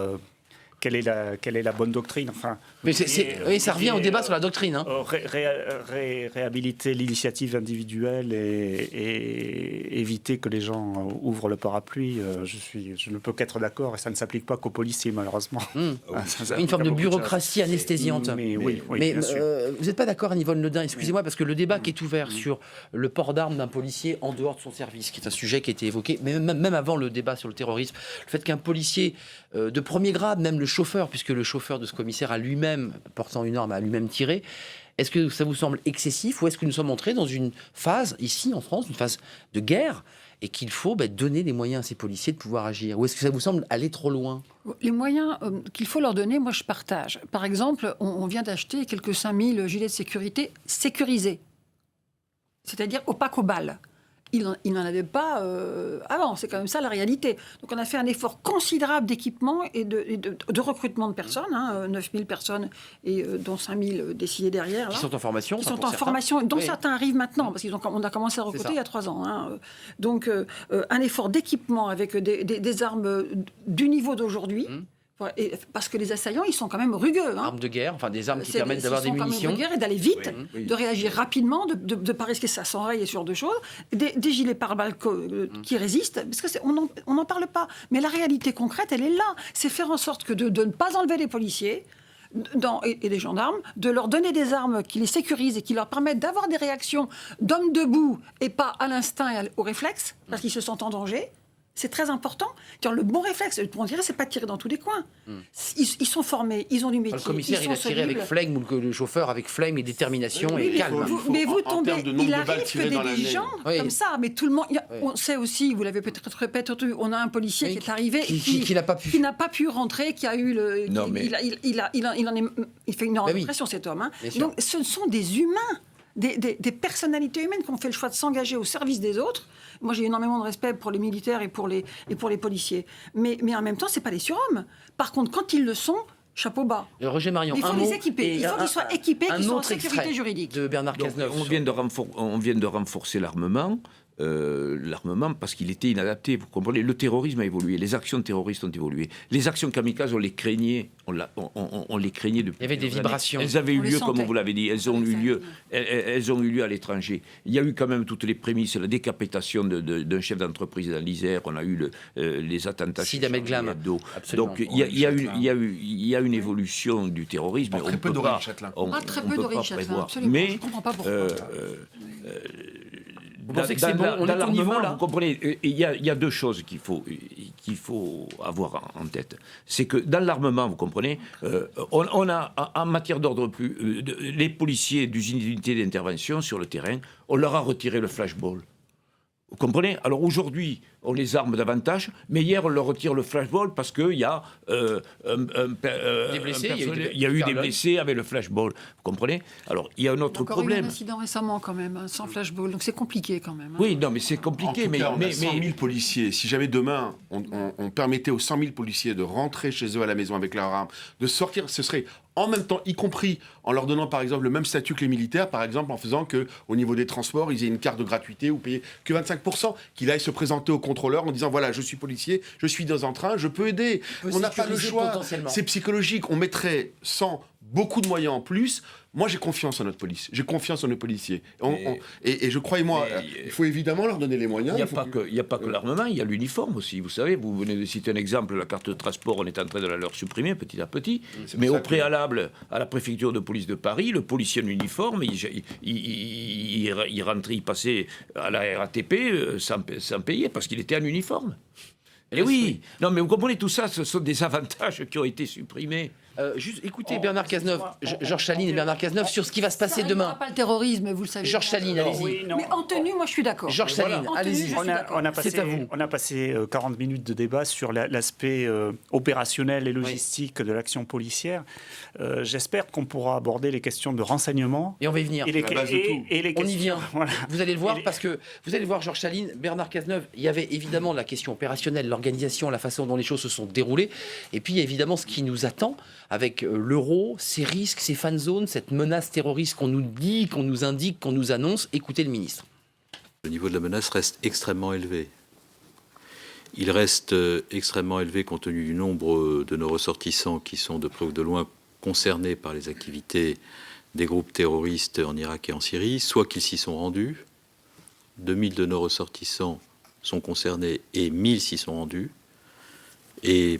quelle est la bonne doctrine. Enfin, Mais oui, ça revient au débat sur la doctrine. Hein. Réhabiliter l'initiative individuelle et éviter que les gens ouvrent le parapluie, je ne peux qu'être d'accord, et ça ne s'applique pas qu'aux policiers, malheureusement. Une forme de bureaucratie anesthésiante. Mais oui, Mais bien sûr. vous n'êtes pas d'accord, Anne-Yvonne Le Dain, excusez-moi, parce que le débat qui est ouvert sur le port d'armes d'un policier en dehors de son service, qui est un sujet qui a été évoqué, mais même avant le débat sur le terrorisme, le fait qu'un policier de premier grade, même le chauffeur, puisque le chauffeur de ce commissaire a lui-même, portant une arme, a lui-même tiré, est-ce que ça vous semble excessif ou est-ce que nous sommes entrés dans une phase, ici en France, une phase de guerre et qu'il faut donner des moyens à ces policiers de pouvoir agir? Ou est-ce que ça vous semble aller trop loin? Les moyens qu'il faut leur donner, moi je partage. Par exemple, on vient d'acheter quelques 5000 gilets de sécurité sécurisés, c'est-à-dire opaques aux balles. Il n'en avait pas avant, c'est quand même ça la réalité. Donc on a fait un effort considérable d'équipement et de recrutement de personnes, 9000 personnes, et dont 5000 décidées derrière. Qui là. sont en formation. Qui enfin, sont pour en certains. formation, dont Oui. certains arrivent maintenant, parce qu'on a commencé à C'est recruter ça. il y a 3 ans. Donc, un effort d'équipement avec des armes du niveau d'aujourd'hui, parce que les assaillants, ils sont quand même rugueux. Armes de guerre, enfin des armes qui C'est- permettent d'avoir des ils sont quand même munitions. rugueux et d'aller vite, Oui. de réagir rapidement, de ne pas risquer sa s'enraye et ce genre de choses. Des gilets pare-balles qui résistent, parce qu'on n'en parle pas. Mais la réalité concrète, elle est là. C'est faire en sorte que de ne pas enlever les policiers et les gendarmes, de leur donner des armes qui les sécurisent et qui leur permettent d'avoir des réactions d'hommes debout et pas à l'instinct et au réflexe, parce qu'ils se sentent en danger. C'est très important. Le bon réflexe, on dirait, c'est pas de tirer dans tous les coins. Ils sont formés, ils ont du métier. Le commissaire, il a tiré avec flegme, ou le chauffeur avec flegme et détermination et mais calme. Mais vous en tombez, termes de nombre il de arrive balles que tirées dans des l'année. gens Oui. comme ça, mais tout le monde. On sait aussi, vous l'avez peut-être répété, on a un policier qui est arrivé qui n'a pas pu. qui n'a pas pu rentrer, qui a eu le. Non, mais- Il fait une oui. pression cet homme. Bien sûr. Donc ce sont des humains. Des personnalités humaines qui ont fait le choix de s'engager au service des autres. Moi, j'ai énormément de respect pour les militaires et pour les policiers. Mais en même temps, c'est pas des surhommes. Par contre, quand ils le sont, chapeau bas. Roger Marion, Il faut un les mot équiper. et Il faut qu'ils soient équipés, un qu'ils soient en autre sécurité extrait juridique. de Bernard Donc, Cazeneuve. on vient de renforcer l'armement. l'armement parce qu'il était inadapté. Vous comprenez, le terrorisme a évolué, les actions terroristes ont évolué, les actions kamikazes, on les craignait, on les craignait depuis. Il y avait des vibrations. Elles avaient eu On les lieu, comme sentait. vous l'avez dit, elles ont eu lieu à l'étranger. Il y a eu quand même toutes les prémices, la décapitation d'un chef d'entreprise dans l'Isère, on a eu les attentats. Sid Ahmed Glam. Absolument. Donc il y a une évolution du terrorisme. Pas très peu d'Aurélie Châtelain. Pas très peu d'Aurélie Châtelain, absolument. Mais Je ne comprends pas pourquoi. Vous pensez que c'est bon, on est au niveau là? Vous comprenez, il y a deux choses qu'il faut avoir en tête. C'est que dans l'armement, vous comprenez, on a en matière d'ordre les policiers d'unités d'intervention sur le terrain, on leur a retiré le flashball. Vous comprenez? Alors aujourd'hui, on les arme davantage, mais hier, on leur retire le flashball parce qu'il y a des blessés, il y a eu des blessés avec le flashball. Vous comprenez? Alors, il y a un autre Encore eu problème. un incident récemment quand même, hein, sans flashball, donc c'est compliqué quand même. Hein. Oui, non, mais c'est compliqué. En tout cas, on a 100 000 policiers. Si jamais demain, on permettait aux 100 000 policiers de rentrer chez eux à la maison avec leurs armes, de sortir, ce serait en même temps, y compris en leur donnant par exemple le même statut que les militaires, par exemple en faisant qu'au niveau des transports, ils aient une carte de gratuité ou payer que 25%, qu'il aille se présenter au contrôleur en disant voilà, je suis policier, je suis dans un train, je peux aider. On n'a pas le choix. C'est psychologique. On mettrait sans beaucoup de moyens en plus. Moi, j'ai confiance en notre police. J'ai confiance en nos policiers. Et je crois, moi, il faut évidemment leur donner les moyens. Il n'y a pas que l'armement, il y a l'uniforme aussi. Vous savez, vous venez de citer un exemple, la carte de transport, on est en train de la leur supprimer petit à petit. Mais au préalable, à la préfecture de police de Paris, le policier en uniforme, il rentrait, il passait à la RATP sans payer parce qu'il était en uniforme. Et oui, non mais vous comprenez, tout ça, ce sont des avantages qui ont été supprimés. Juste écoutez Bernard Cazeneuve, Georges Chaline et Bernard Cazeneuve sur ce qui va se passer demain. Pas le terrorisme, vous le savez. Georges Chaline, allez-y. Oui, non. Mais en tenue, moi je suis d'accord. Georges Chaline, allez-y. C'est à vous. On a passé 40 minutes de débat sur l'aspect opérationnel et logistique de l'action policière. J'espère qu'on pourra aborder les questions de renseignement. Et on va y venir. Et les On y vient. Voilà. Vous allez le voir parce que vous allez voir Georges Chaline, Bernard Cazeneuve, il y avait évidemment la question opérationnelle, l'organisation, la façon dont les choses se sont déroulées. Et puis il y a évidemment ce qui nous attend avec l'euro, ses risques, ses fan zones, cette menace terroriste qu'on nous dit, qu'on nous indique, qu'on nous annonce. Écoutez le ministre. Le niveau de la menace reste extrêmement élevé. Il reste extrêmement élevé compte tenu du nombre de nos ressortissants qui sont de près ou de loin concernés par les activités des groupes terroristes en Irak et en Syrie, soit qu'ils s'y sont rendus. 2000 de nos ressortissants sont concernés et 1000 s'y sont rendus. Et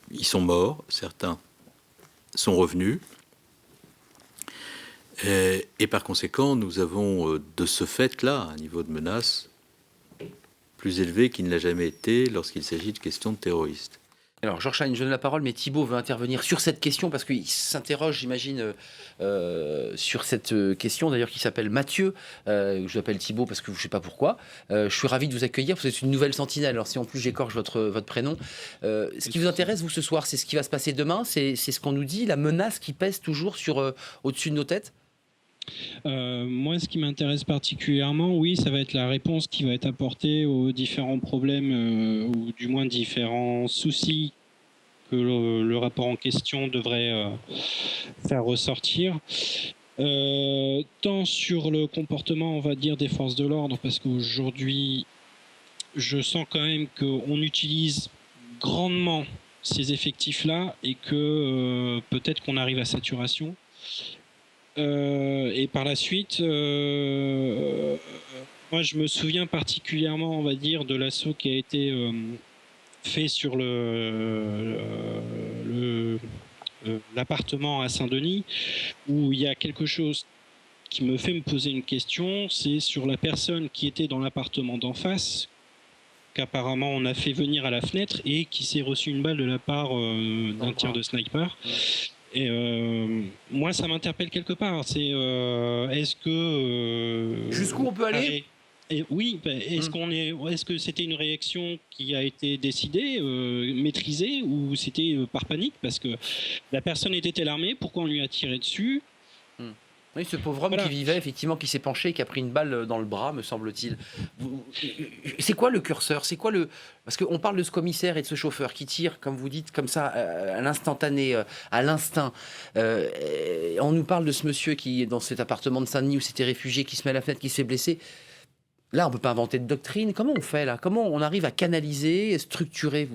ils sont morts, certains sont revenus. Et par conséquent, nous avons de ce fait-là un niveau de menace plus élevé qu'il ne l'a jamais été lorsqu'il s'agit de questions de terroristes. Alors, Georges Chaline, je donne la parole, mais Thibault veut intervenir sur cette question parce qu'il s'interroge, j'imagine, sur cette question, d'ailleurs, qui s'appelle Mathieu. Je l'appelle Thibault parce que je ne sais pas pourquoi. Je suis ravi de vous accueillir. Vous êtes une nouvelle sentinelle. Alors, si en plus j'écorche votre prénom. Ce qui vous intéresse, vous, ce soir, c'est ce qui va se passer demain. C'est ce qu'on nous dit, la menace qui pèse toujours au-dessus de nos têtes. Moi, ce qui m'intéresse particulièrement, oui, ça va être la réponse qui va être apportée aux différents problèmes ou du moins différents soucis que le rapport en question devrait faire ressortir. Tant sur le comportement, on va dire, des forces de l'ordre, parce qu'aujourd'hui, je sens quand même qu'on utilise grandement ces effectifs-là et que peut-être qu'on arrive à saturation. Et par la suite, moi je me souviens particulièrement, on va dire, de l'assaut qui a été fait sur l'appartement à Saint-Denis, où il y a quelque chose qui me fait me poser une question, c'est sur la personne qui était dans l'appartement d'en face, qu'apparemment on a fait venir à la fenêtre et qui s'est reçu une balle de la part d'un tir de sniper. Et moi, ça m'interpelle quelque part. C'est est-ce que jusqu'où on peut aller? Oui. Est-ce que c'était une réaction qui a été décidée, maîtrisée, ou c'était par panique parce que la personne était-elle armée? Pourquoi on lui a tiré dessus? Oui, ce pauvre homme qui vivait, effectivement, qui s'est penché, qui a pris une balle dans le bras, me semble-t-il. C'est quoi le curseur? C'est quoi le... Parce qu'on parle de ce commissaire et de ce chauffeur qui tire, comme vous dites, comme ça, à l'instantané, à l'instinct. On nous parle de ce monsieur qui est dans cet appartement de Saint-Denis où s'était réfugié, qui se met à la fenêtre, qui se fait blesser. Là, on ne peut pas inventer de doctrine. Comment on fait là? Comment on arrive à canaliser, structurer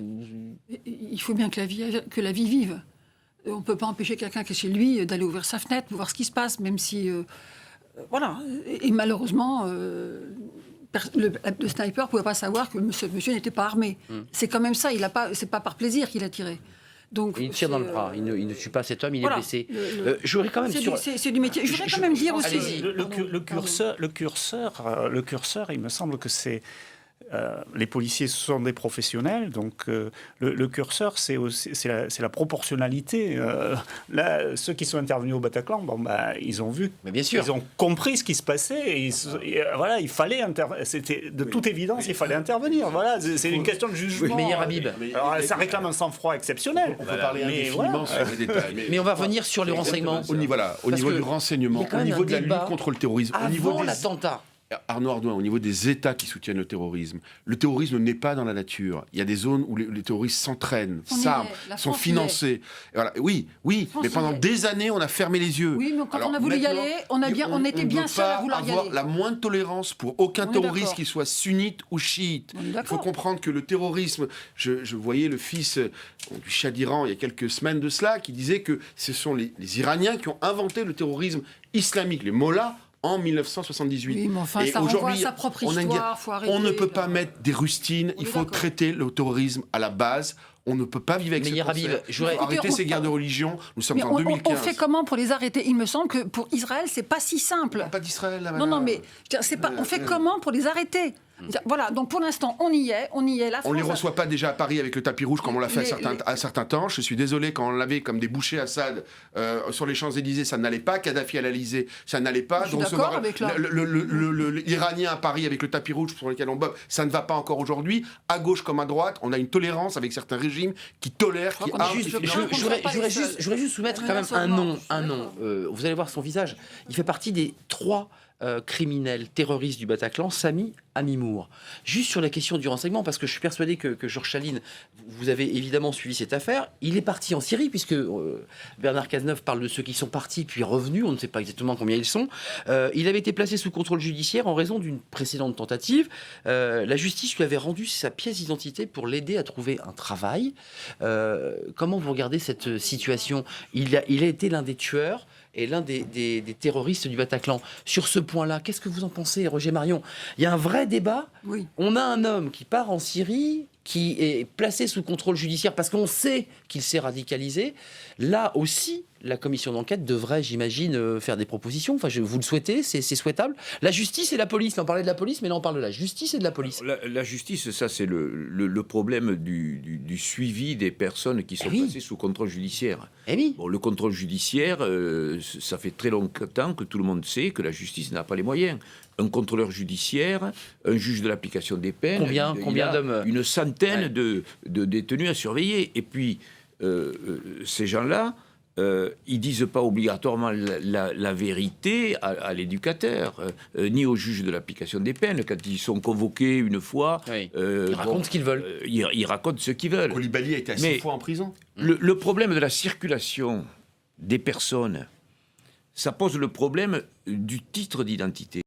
Il faut bien que la vie vive. On ne peut pas empêcher quelqu'un qui est chez lui d'aller ouvrir sa fenêtre, de voir ce qui se passe, même si... voilà. Et malheureusement, le sniper ne pouvait pas savoir que ce monsieur n'était pas armé. C'est quand même ça. C'est pas par plaisir qu'il a tiré. Donc, il tire dans le bras. Il ne tue pas cet homme, il est blessé. Je voudrais quand même c'est du métier. Je voudrais quand même dire aussi... Le curseur, il me semble que c'est... les policiers sont des professionnels, donc le curseur, c'est la proportionnalité. Là, ceux qui sont intervenus au Bataclan, ils ont vu, mais bien sûr, ils ont compris ce qui se passait. Et voilà, il fallait c'était de toute évidence, il fallait intervenir. Voilà, c'est une question de jugement. Meilleur Habib. Alors, ça réclame un sang-froid exceptionnel. On peut parler indéfiniment sur les détails. Mais on va revenir sur les renseignements. Au niveau du renseignement, au niveau de la lutte contre le terrorisme, au niveau avant l'attentat. Arnaud Ardouin, au niveau des États qui soutiennent le terrorisme n'est pas dans la nature. Il y a des zones où les terroristes s'entraînent, s'arment, sont financés. Voilà. Oui, mais pendant des années, on a fermé les yeux. Oui, mais quand on a voulu y aller, on était bien seuls à vouloir y aller. On ne peut pas avoir la moindre tolérance pour aucun terroriste, qu'il soit sunnite ou chiite. Il faut comprendre que le terrorisme... Je voyais le fils du Shah d'Iran il y a quelques semaines de cela, qui disait que ce sont les Iraniens qui ont inventé le terrorisme islamique, les mollahs, en 1978. Oui, mais enfin, ça renvoie à sa propre histoire, faut arrêter. On ne peut pas mettre des rustines, il faut traiter le terrorisme à la base. On ne peut pas vivre avec ce concept. Il faut arrêter ces guerres de religion. Nous sommes en 2015. On fait comment pour les arrêter? Il me semble que pour Israël, c'est pas si simple. Pas d'Israël, là, madame. Non, mais on fait comment pour les arrêter? Voilà, donc pour l'instant, on y est. La France, on ne les reçoit pas déjà à Paris avec le tapis rouge comme on l'a fait à certains temps. Je suis désolé, quand on l'avait comme des bouchers Assad sur les Champs-Élysées, ça n'allait pas. Kadhafi à l'Élysée, ça n'allait pas. Je suis d'accord avec l'Iranien à Paris avec le tapis rouge sur lequel on bob, ça ne va pas encore aujourd'hui. À gauche comme à droite, on a une tolérance avec certains régimes qui tolèrent, qui arment. Je voudrais juste soumettre quand même un nom. Vous allez voir son visage. Il fait partie des 3 criminel terroriste du Bataclan, Sami Amimour. Juste sur la question du renseignement, parce que je suis persuadé que Georges Chaline, vous avez évidemment suivi cette affaire, il est parti en Syrie, puisque Bernard Cazeneuve parle de ceux qui sont partis puis revenus, on ne sait pas exactement combien ils sont. Il avait été placé sous contrôle judiciaire en raison d'une précédente tentative. La justice lui avait rendu sa pièce d'identité pour l'aider à trouver un travail. Comment vous regardez cette situation? Il a été l'un des tueurs et l'un des terroristes du Bataclan. Sur ce point-là, qu'est-ce que vous en pensez, Roger Marion? Il y a un vrai débat. Oui. On a un homme qui part en Syrie, qui est placé sous contrôle judiciaire parce qu'on sait qu'il s'est radicalisé. Là aussi, la commission d'enquête devrait, j'imagine, faire des propositions. Enfin, vous le souhaitez, c'est souhaitable. La justice et la police, là on parlait de la police, mais là on parle de la justice et de la police. La justice, ça c'est le problème du suivi des personnes qui sont placées sous contrôle judiciaire. Bon, le contrôle judiciaire, ça fait très longtemps que tout le monde sait que la justice n'a pas les moyens. Un contrôleur judiciaire, un juge de l'application des peines, combien d'hommes? Une centaine de détenus à surveiller. Et puis, ces gens-là, ils disent pas obligatoirement la vérité à l'éducateur, ni au juge de l'application des peines. Quand ils sont convoqués une fois, ils racontent ce qu'ils veulent. Ils racontent ce qu'ils veulent. Koulibaly a été assez fois en prison. Le problème de la circulation des personnes, ça pose le problème du titre d'identité.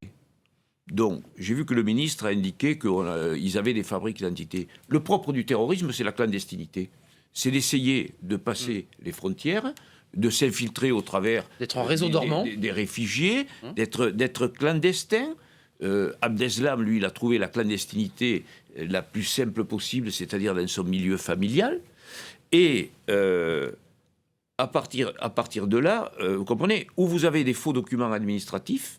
Donc, j'ai vu que le ministre a indiqué qu'ils avaient des fabriques d'identité. Le propre du terrorisme, c'est la clandestinité. C'est d'essayer de passer les frontières, de s'infiltrer au travers d'être en réseau dormant, des réfugiés, d'être clandestin. Abdeslam, lui, il a trouvé la clandestinité la plus simple possible, c'est-à-dire dans son milieu familial. Et à partir de là, vous comprenez, où vous avez des faux documents administratifs,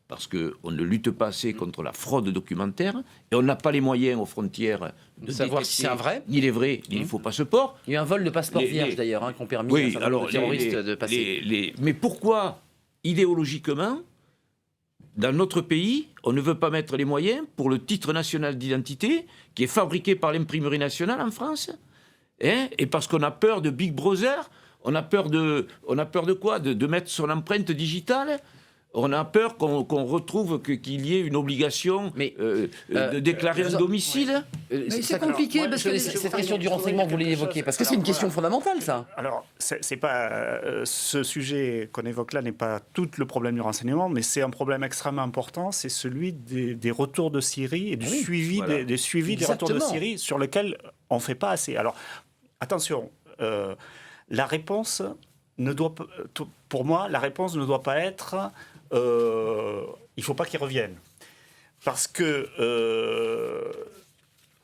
parce qu'on ne lutte pas assez contre la fraude documentaire, et on n'a pas les moyens aux frontières de savoir si c'est un vrai, ni les vrais, ni les faux passeports. Il y a eu un vol de passeport vierge d'ailleurs, qui ont permis aux terroristes de passer. Mais pourquoi, idéologiquement, dans notre pays, on ne veut pas mettre les moyens pour le titre national d'identité, qui est fabriqué par l'imprimerie nationale en France, et parce qu'on a peur de Big Brother, on a peur de quoi, de mettre son empreinte digitale On a peur qu'on retrouve qu'il y ait une obligation de déclarer un domicile. Mais c'est compliqué parce que cette question du renseignement, vous l'évoquez, parce que c'est une question fondamentale, ça. Alors, c'est pas ce sujet qu'on évoque là n'est pas tout le problème du renseignement, mais c'est un problème extrêmement important. C'est celui des retours de Syrie et du suivi des retours de Syrie sur lequel on fait pas assez. Alors, attention, la réponse ne doit pas, pour moi, la réponse ne doit pas être il ne faut pas qu'ils reviennent. Parce que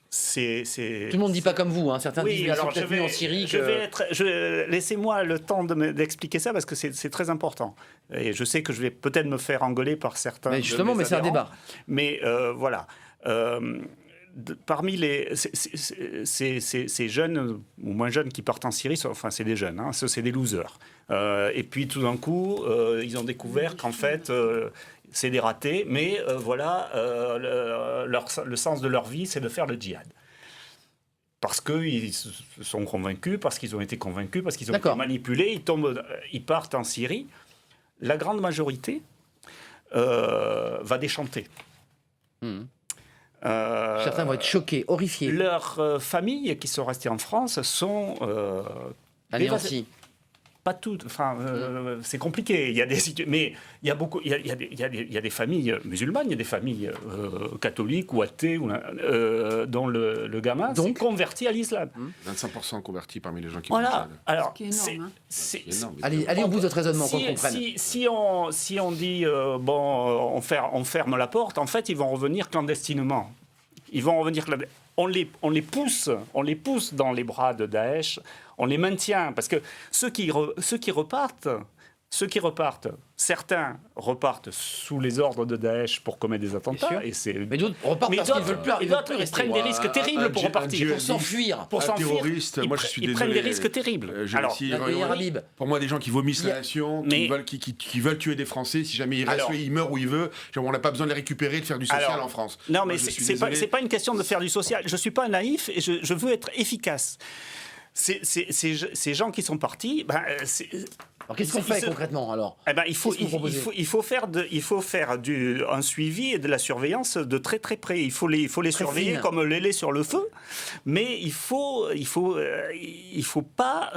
c'est... Tout le monde ne dit pas comme vous, hein. Certains disent qu'ils sont peut-être venus en Syrie. Laissez-moi le temps d'expliquer ça parce que c'est très important. Et je sais que je vais peut-être me faire engueuler par certains. Mais justement, mais c'est un débat. Mais voilà. Parmi ces jeunes ou moins jeunes qui partent en Syrie, enfin c'est des jeunes, hein, c'est des losers. Et puis tout d'un coup, ils ont découvert qu'en fait, c'est des ratés, mais voilà, le sens de leur vie, c'est de faire le djihad. Parce qu'ils sont convaincus, parce qu'ils ont été convaincus, parce qu'ils ont été manipulés, ils partent en Syrie. La grande majorité va déchanter. Certains vont être choqués, horrifiés. Leurs familles qui sont restées en France sont anéanties. Pas toutes. Enfin, c'est compliqué. Il y a des mais il y a beaucoup. Il y a des familles musulmanes, il y a des familles catholiques ou athées dont le gamin s'est converti à l'islam. 25% convertis parmi les gens qui. Voilà. Alors, c'est énorme. Allez au bout de votre raisonnement qu'on comprenne. Si on dit on ferme la porte, en fait, ils vont revenir clandestinement. Ils vont revenir on les pousse dans les bras de Daesh. On les maintient parce que ceux qui repartent, certains repartent sous les ordres de Daesh pour commettre des attentats. Mais d'autres repartent parce qu'ils veulent plus. Ils prennent des risques terribles pour repartir. Pour s'enfuir. Un terroriste, moi je suis désolé. Ils prennent des risques terribles. Pour moi, des gens qui vomissent la nation, qui veulent tuer des Français, si jamais il reste, il meurt où il veut, on n'a pas besoin de les récupérer et de faire du social en France. Non, mais c'est pas une question de faire du social. Je suis pas naïf et je veux être efficace. Ces gens qui sont partis, alors qu'est-ce qu'on fait concrètement alors? Il faut faire un suivi et de la surveillance de très très près. Il faut les surveiller comme le lait sur le feu, mais il faut pas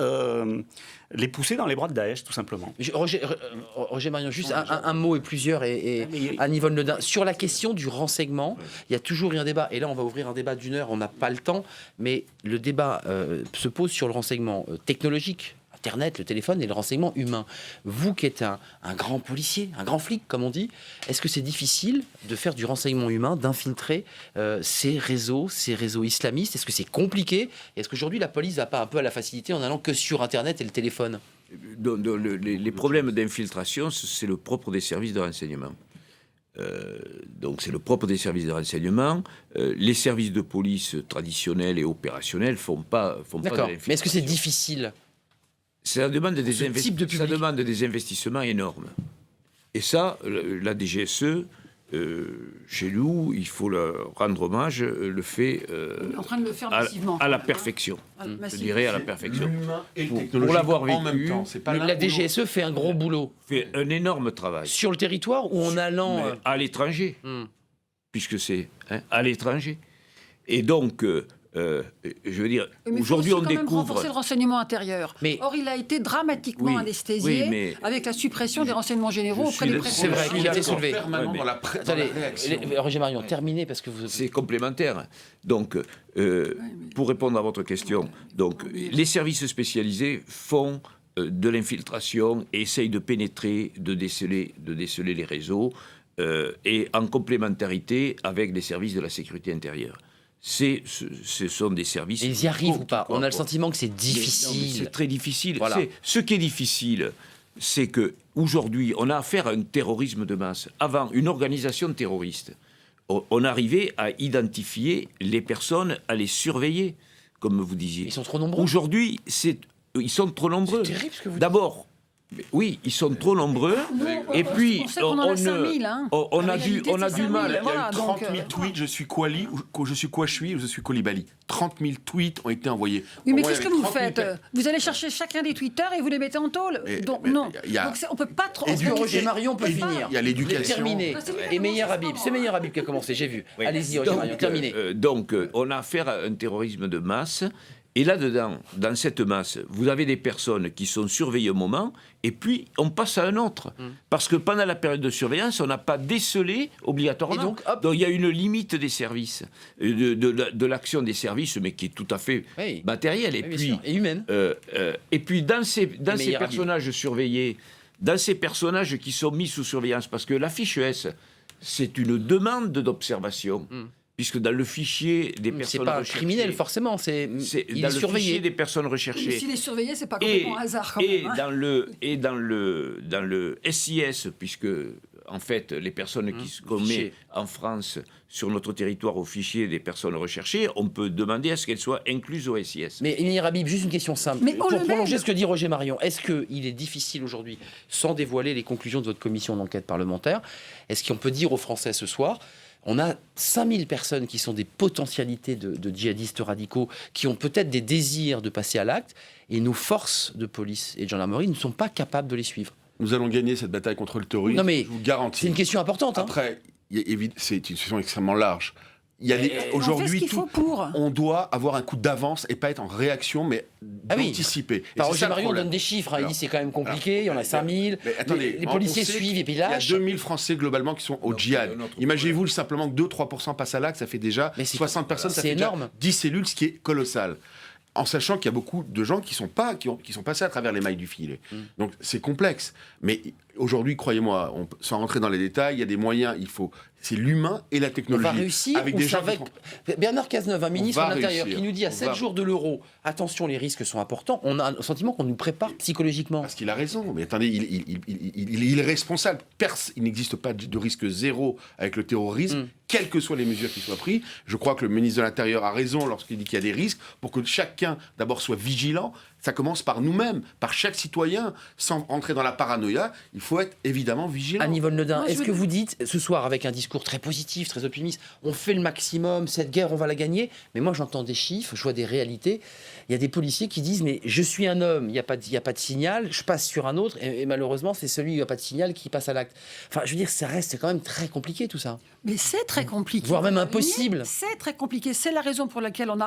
les pousser dans les bras de Daesh, tout simplement. Roger Marion, juste un mot et plusieurs, et Anne Yvonne Le Dain. Sur la question du renseignement, il y a toujours eu un débat, et là on va ouvrir un débat d'une heure, on n'a pas le temps, mais le débat se pose sur le renseignement technologique, Internet, le téléphone et le renseignement humain. Vous qui êtes un grand policier, un grand flic, comme on dit, est-ce que c'est difficile de faire du renseignement humain, d'infiltrer ces réseaux islamistes? Est-ce que c'est compliqué? Est-ce qu'aujourd'hui la police va pas un peu à la facilité en allant que sur Internet et le téléphone? Les problèmes d'infiltration, c'est le propre des services de renseignement. Donc c'est le propre des services de renseignement. Les services de police traditionnels et opérationnels font pas de l'infiltration. Mais est-ce que c'est difficile? Ça demande des investissements énormes. Et ça, la DGSE, chez nous, il faut leur rendre hommage, le fait en train de le faire massivement. À la perfection. Je dirais à la perfection. L'humain et le pour technologique l'avoir vécu, en même temps. La DGSE fait un gros boulot. Fait un énorme travail. Sur le territoire ou en allant... à l'étranger, puisque c'est à l'étranger. Et donc... je veux dire, aujourd'hui on découvre... Il faut quand même renforcer le renseignement intérieur. Or, il a été dramatiquement anesthésié avec la suppression des renseignements généraux auprès des préfets. C'est vrai qu'il a été soulevé. Attendez, Roger Marion, terminez parce que vous... C'est complémentaire. Donc, pour répondre à votre question, donc, les services spécialisés font de l'infiltration et essayent de pénétrer, de déceler les réseaux et en complémentarité avec les services de la sécurité intérieure. Ce sont des services... Et ils y arrivent ou pas? On a le sentiment que c'est difficile. C'est très difficile. Voilà. Ce qui est difficile, c'est qu'aujourd'hui, on a affaire à un terrorisme de masse. Avant, une organisation terroriste, on arrivait à identifier les personnes, à les surveiller, comme vous disiez. Ils sont trop nombreux. Aujourd'hui, ils sont trop nombreux. C'est terrible ce que vous dites. D'abord, Oui, ils sont trop nombreux. Et puis, on sait qu'on en a 5000. Hein. On a du c'est mal. 5000, Il y a voilà, eu 30 000 donc, tweets, je suis Kouali, ou je suis Kouachoui, ou je suis Koulibaly. 30 000 tweets ont été envoyés. Oui, mais Au moins, qu'est-ce il y que avait vous 30 000 faites? Vous allez chercher chacun des tweeters et vous les mettez en tôle? Donc non. Donc on peut pas trop. Est-ce que Roger Marion peut finir? Il y a l'éducation. Terminé. Et Meyer Habib. C'est Meyer Habib qui a commencé, j'ai vu. Oui. Allez-y, Roger Marion, terminé. Donc, on a affaire à un terrorisme de masse. Et là-dedans, dans cette masse, vous avez des personnes qui sont surveillées au moment, et puis on passe à un autre. Parce que pendant la période de surveillance, on n'a pas décelé obligatoirement. Et donc, hop. Il y a une limite des services, de l'action des services, mais qui est tout à fait matérielle. Et Oui, bien puis, sûr. Et humaine. et puis dans ces Meyer personnages surveillés, dans ces personnages qui sont mis sous surveillance, parce que la fiche S, c'est une demande d'observation. Puisque dans le fichier des personnes C'est pas recherchées... criminel, forcément. Il dans est le fichier surveillé. des personnes recherchées. S'il est surveillé, c'est pas complètement hasard quand même. Dans le SIS, puisque en fait les personnes qu'on met en France sur notre territoire au fichier des personnes recherchées, on peut demander à ce qu'elles soient incluses au SIS. Mais Meyer Habib, juste une question simple. Mais pour on le prolonger mène. ce que dit Roger Marion, est-ce qu'il est difficile aujourd'hui, sans dévoiler les conclusions de votre commission d'enquête parlementaire, est-ce qu'on peut dire aux Français ce soir, on a 5000 personnes qui sont des potentialités de djihadistes radicaux, qui ont peut-être des désirs de passer à l'acte, et nos forces de police et de gendarmerie ne sont pas capables de les suivre. Nous allons gagner cette bataille contre le terrorisme, Non, mais je vous garantis. c'est une question importante. Hein. Après, c'est une question extrêmement large. Il y a aujourd'hui, on doit avoir un coup d'avance et pas être en réaction, mais d'anticiper. Par Roger Marion donne des chiffres. Il dit c'est quand même compliqué, il y en a 5000. Les policiers suivent et puis lâchent. Il y a 2000 Français globalement qui sont au djihad. Imaginez-vous simplement que 2-3% passent à l'acte, ça fait déjà 60 personnes, ça fait énorme. déjà 10 cellules, ce qui est colossal. En sachant qu'il y a beaucoup de gens qui sont passés à travers les mailles du filet. Donc c'est complexe. Mais aujourd'hui, croyez-moi, sans rentrer dans les détails, il y a des moyens, c'est l'humain et la technologie. On va réussir avec des gens Bernard Cazeneuve, un ministre de l'Intérieur, réussir. qui nous dit à 7 jours de l'euro, attention, les risques sont importants. On a un sentiment qu'on nous prépare psychologiquement. Parce qu'il a raison. Mais attendez, il est responsable. Il n'existe pas de risque zéro avec le terrorisme, quelles que soient les mesures qui soient prises. Je crois que le ministre de l'Intérieur a raison lorsqu'il dit qu'il y a des risques, pour que chacun, d'abord, soit vigilant. Ça commence par nous-mêmes, par chaque citoyen. Sans entrer dans la paranoïa, il faut être évidemment vigilant. Anne-Yvonne Le Dain, est-ce que vous dites, ce soir, avec un discours très positif, très optimiste, on fait le maximum, cette guerre, on va la gagner? Mais moi, j'entends des chiffres, je vois des réalités. Il y a des policiers qui disent, mais je suis un homme, il n'y a pas de signal, je passe sur un autre, et malheureusement, c'est celui où il n'y a pas de signal qui passe à l'acte. Enfin, je veux dire, ça reste quand même très compliqué, tout ça. Mais c'est très compliqué. Voire même impossible. C'est très compliqué. C'est la raison pour laquelle on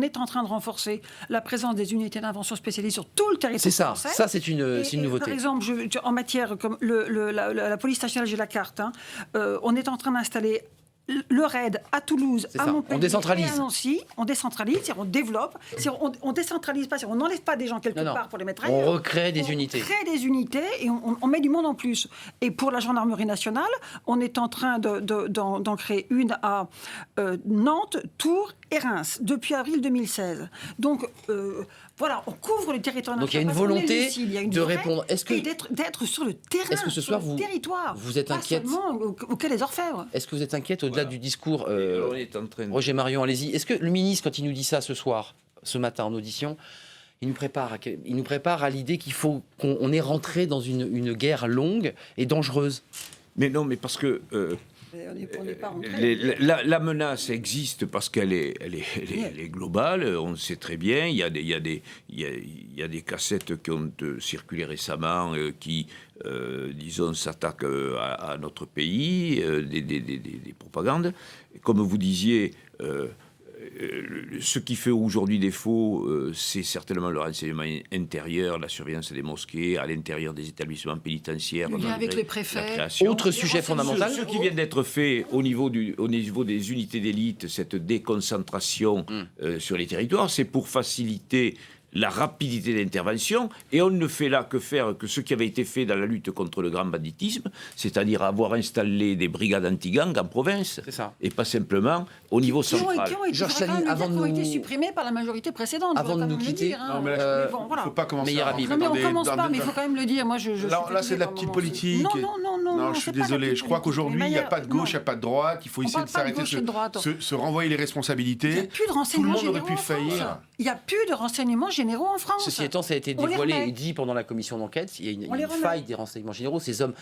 est en train de renforcer la présence des unités d'intervention spécialisées sur tout le territoire C'est ça, français. ça c'est une nouveauté. Par exemple, en matière comme la police nationale, j'ai la carte, on est en train d'installer le RAID à Toulouse, à Montpellier, on décentralise. et à Nancy. On décentralise, on développe. On décentralise pas, on n'enlève pas des gens quelque part pour les mettre ailleurs. On recrée des unités. On crée des unités et on met du monde en plus. Et pour la gendarmerie nationale, on est en train d'en créer une à Nantes, Tours et Reims depuis avril 2016. Donc voilà, on couvre le territoire national. Donc il y a une volonté de répondre. Est-ce que d'être sur le terrain, est-ce que ce soir vous êtes inquiète au Quai des Orfèvres? Est-ce que vous êtes inquiète au-delà du discours on est en train de... Roger Marion, allez-y. Est-ce que le ministre, quand il nous dit ça ce soir, ce matin en audition, il nous prépare à l'idée qu'il faut qu'on est rentré dans une guerre longue et dangereuse? Mais non, mais parce que la menace existe parce qu'elle est globale. On le sait très bien. Il y a des cassettes qui ont circulé récemment qui, disons, s'attaquent à notre pays, des propagandes. Comme vous disiez, ce qui fait aujourd'hui défaut, c'est certainement le renseignement intérieur, la surveillance des mosquées, à l'intérieur des établissements pénitentiaires. Le lien avec les préfets. Autre sujet fondamental. Ce qui vient d'être fait au niveau des unités d'élite, cette déconcentration sur les territoires, c'est pour faciliter la rapidité d'intervention, et on ne fait là que faire que ce qui avait été fait dans la lutte contre le grand banditisme, c'est-à-dire avoir installé des brigades anti-gang en province, et pas simplement au niveau central. Qui ont été supprimés par la majorité précédente. Avant de nous quitter, il ne faut pas commencer à... Non, mais on ne commence pas, mais il faut quand même le dire. Moi, là, c'est de la petite politique. Non, je suis désolé. Je crois qu'aujourd'hui, il n'y a pas de gauche, il n'y a pas de droite. Il faut essayer de s'arrêter, se renvoyer les responsabilités. Il n'y a plus de renseignements généraux. Tout le monde aurait pu faillir. Il n'y a plus de renseignements généraux généraux en France. Ceci étant, ça a été On les dévoilé remet. et dit pendant la commission d'enquête. Il y a On les une remet. faille des renseignements généraux. Ces hommes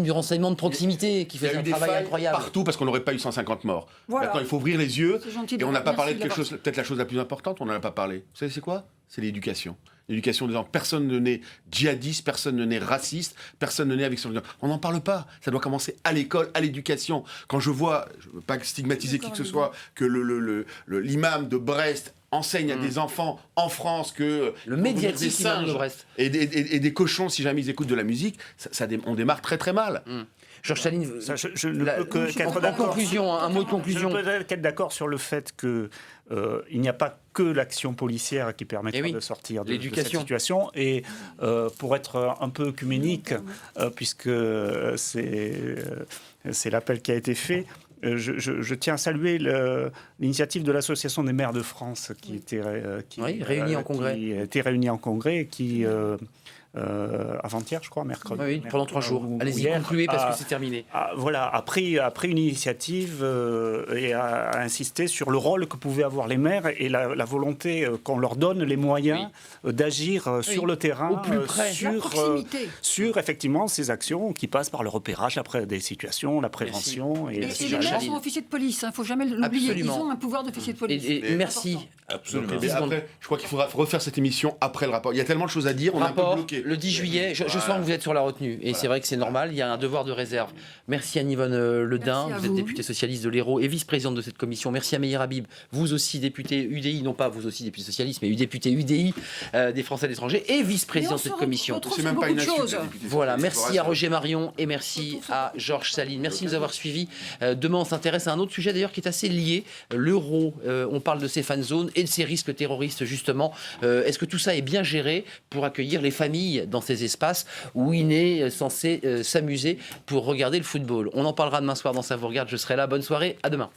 du renseignement de proximité qui Il y a faisaient eu un des travail failles incroyable. partout parce qu'on n'aurait pas eu 150 morts. Voilà. Maintenant, il faut ouvrir les yeux. C'est gentil Et on n'a pas merci parlé de quelque d'avoir- chose, peut-être la chose la plus importante, on n'en a pas parlé. Vous savez, c'est quoi? C'est l'éducation. L'éducation des gens. Personne ne naît djihadiste, personne ne naît raciste, personne ne naît avec son... On n'en parle pas. Ça doit commencer à l'école, à l'éducation. Quand je vois, je ne veux pas stigmatiser qui que ce soit, que l'imam de Brest enseigne à des enfants en France que... Le faut médiatique devenir des imam de singes Brest. et des cochons, si jamais ils écoutent de la musique, on démarre très très mal. Georges Chaline, Je ne peux qu'être en d'accord. conclusion, un mot de conclusion. Je ne peux qu'être d'accord sur le fait que il n'y a pas que l'action policière qui permettra Eh oui, de sortir de cette l'éducation. situation. Et pour être un peu œcuménique, puisque c'est l'appel qui a été fait, je tiens à saluer l'initiative de l'Association des maires de France qui était réunie en congrès. Qui a été réunie en congrès et qui avant-hier, je crois, mercredi. Oui, pendant 3 jours. Allez-y, hier, concluez parce que c'est terminé. a pris une initiative et a insisté sur le rôle que pouvaient avoir les maires et la volonté qu'on leur donne les moyens d'agir sur le terrain, au plus près. La proximité. sur effectivement ces actions qui passent par le repérage des situations, la prévention. Et Merci, les Georges maires Chaline. sont officiers de police, il ne faut jamais l'oublier. Ils Absolument. ont un pouvoir d'officier de police. Et merci. Absolument. Donc, Mais après, je crois qu'il faudra refaire cette émission après le rapport. Il y a tellement de choses à dire, on est un peu Rapport, bloqué. le 10 juillet, je sens que vous êtes sur la retenue. Et c'est vrai que c'est normal, il y a un devoir de réserve. Merci à Yvonne Ledin, Merci à vous êtes vous. députée socialiste de l'Hérault et vice-présidente de cette commission. Merci à Meyer Habib, vous aussi député UDI, non pas vous aussi député socialiste, mais député UDI des Français à l'étranger et vice-président de cette commission. C'est même pas une insulte. la députée Voilà, socialiste, merci à Roger Marion et merci à Georges Chaline. Merci de nous avoir suivis. Demain, on s'intéresse à un autre sujet d'ailleurs qui est assez lié, l'euro. On parle de ces fan zones et de ces risques terroristes justement. Est-ce que tout ça est bien géré pour accueillir les familles dans ces espaces où il est censé s'amuser pour regarder le football? On en parlera demain soir dans Ça vous regarde. Je serai là. Bonne soirée. À demain.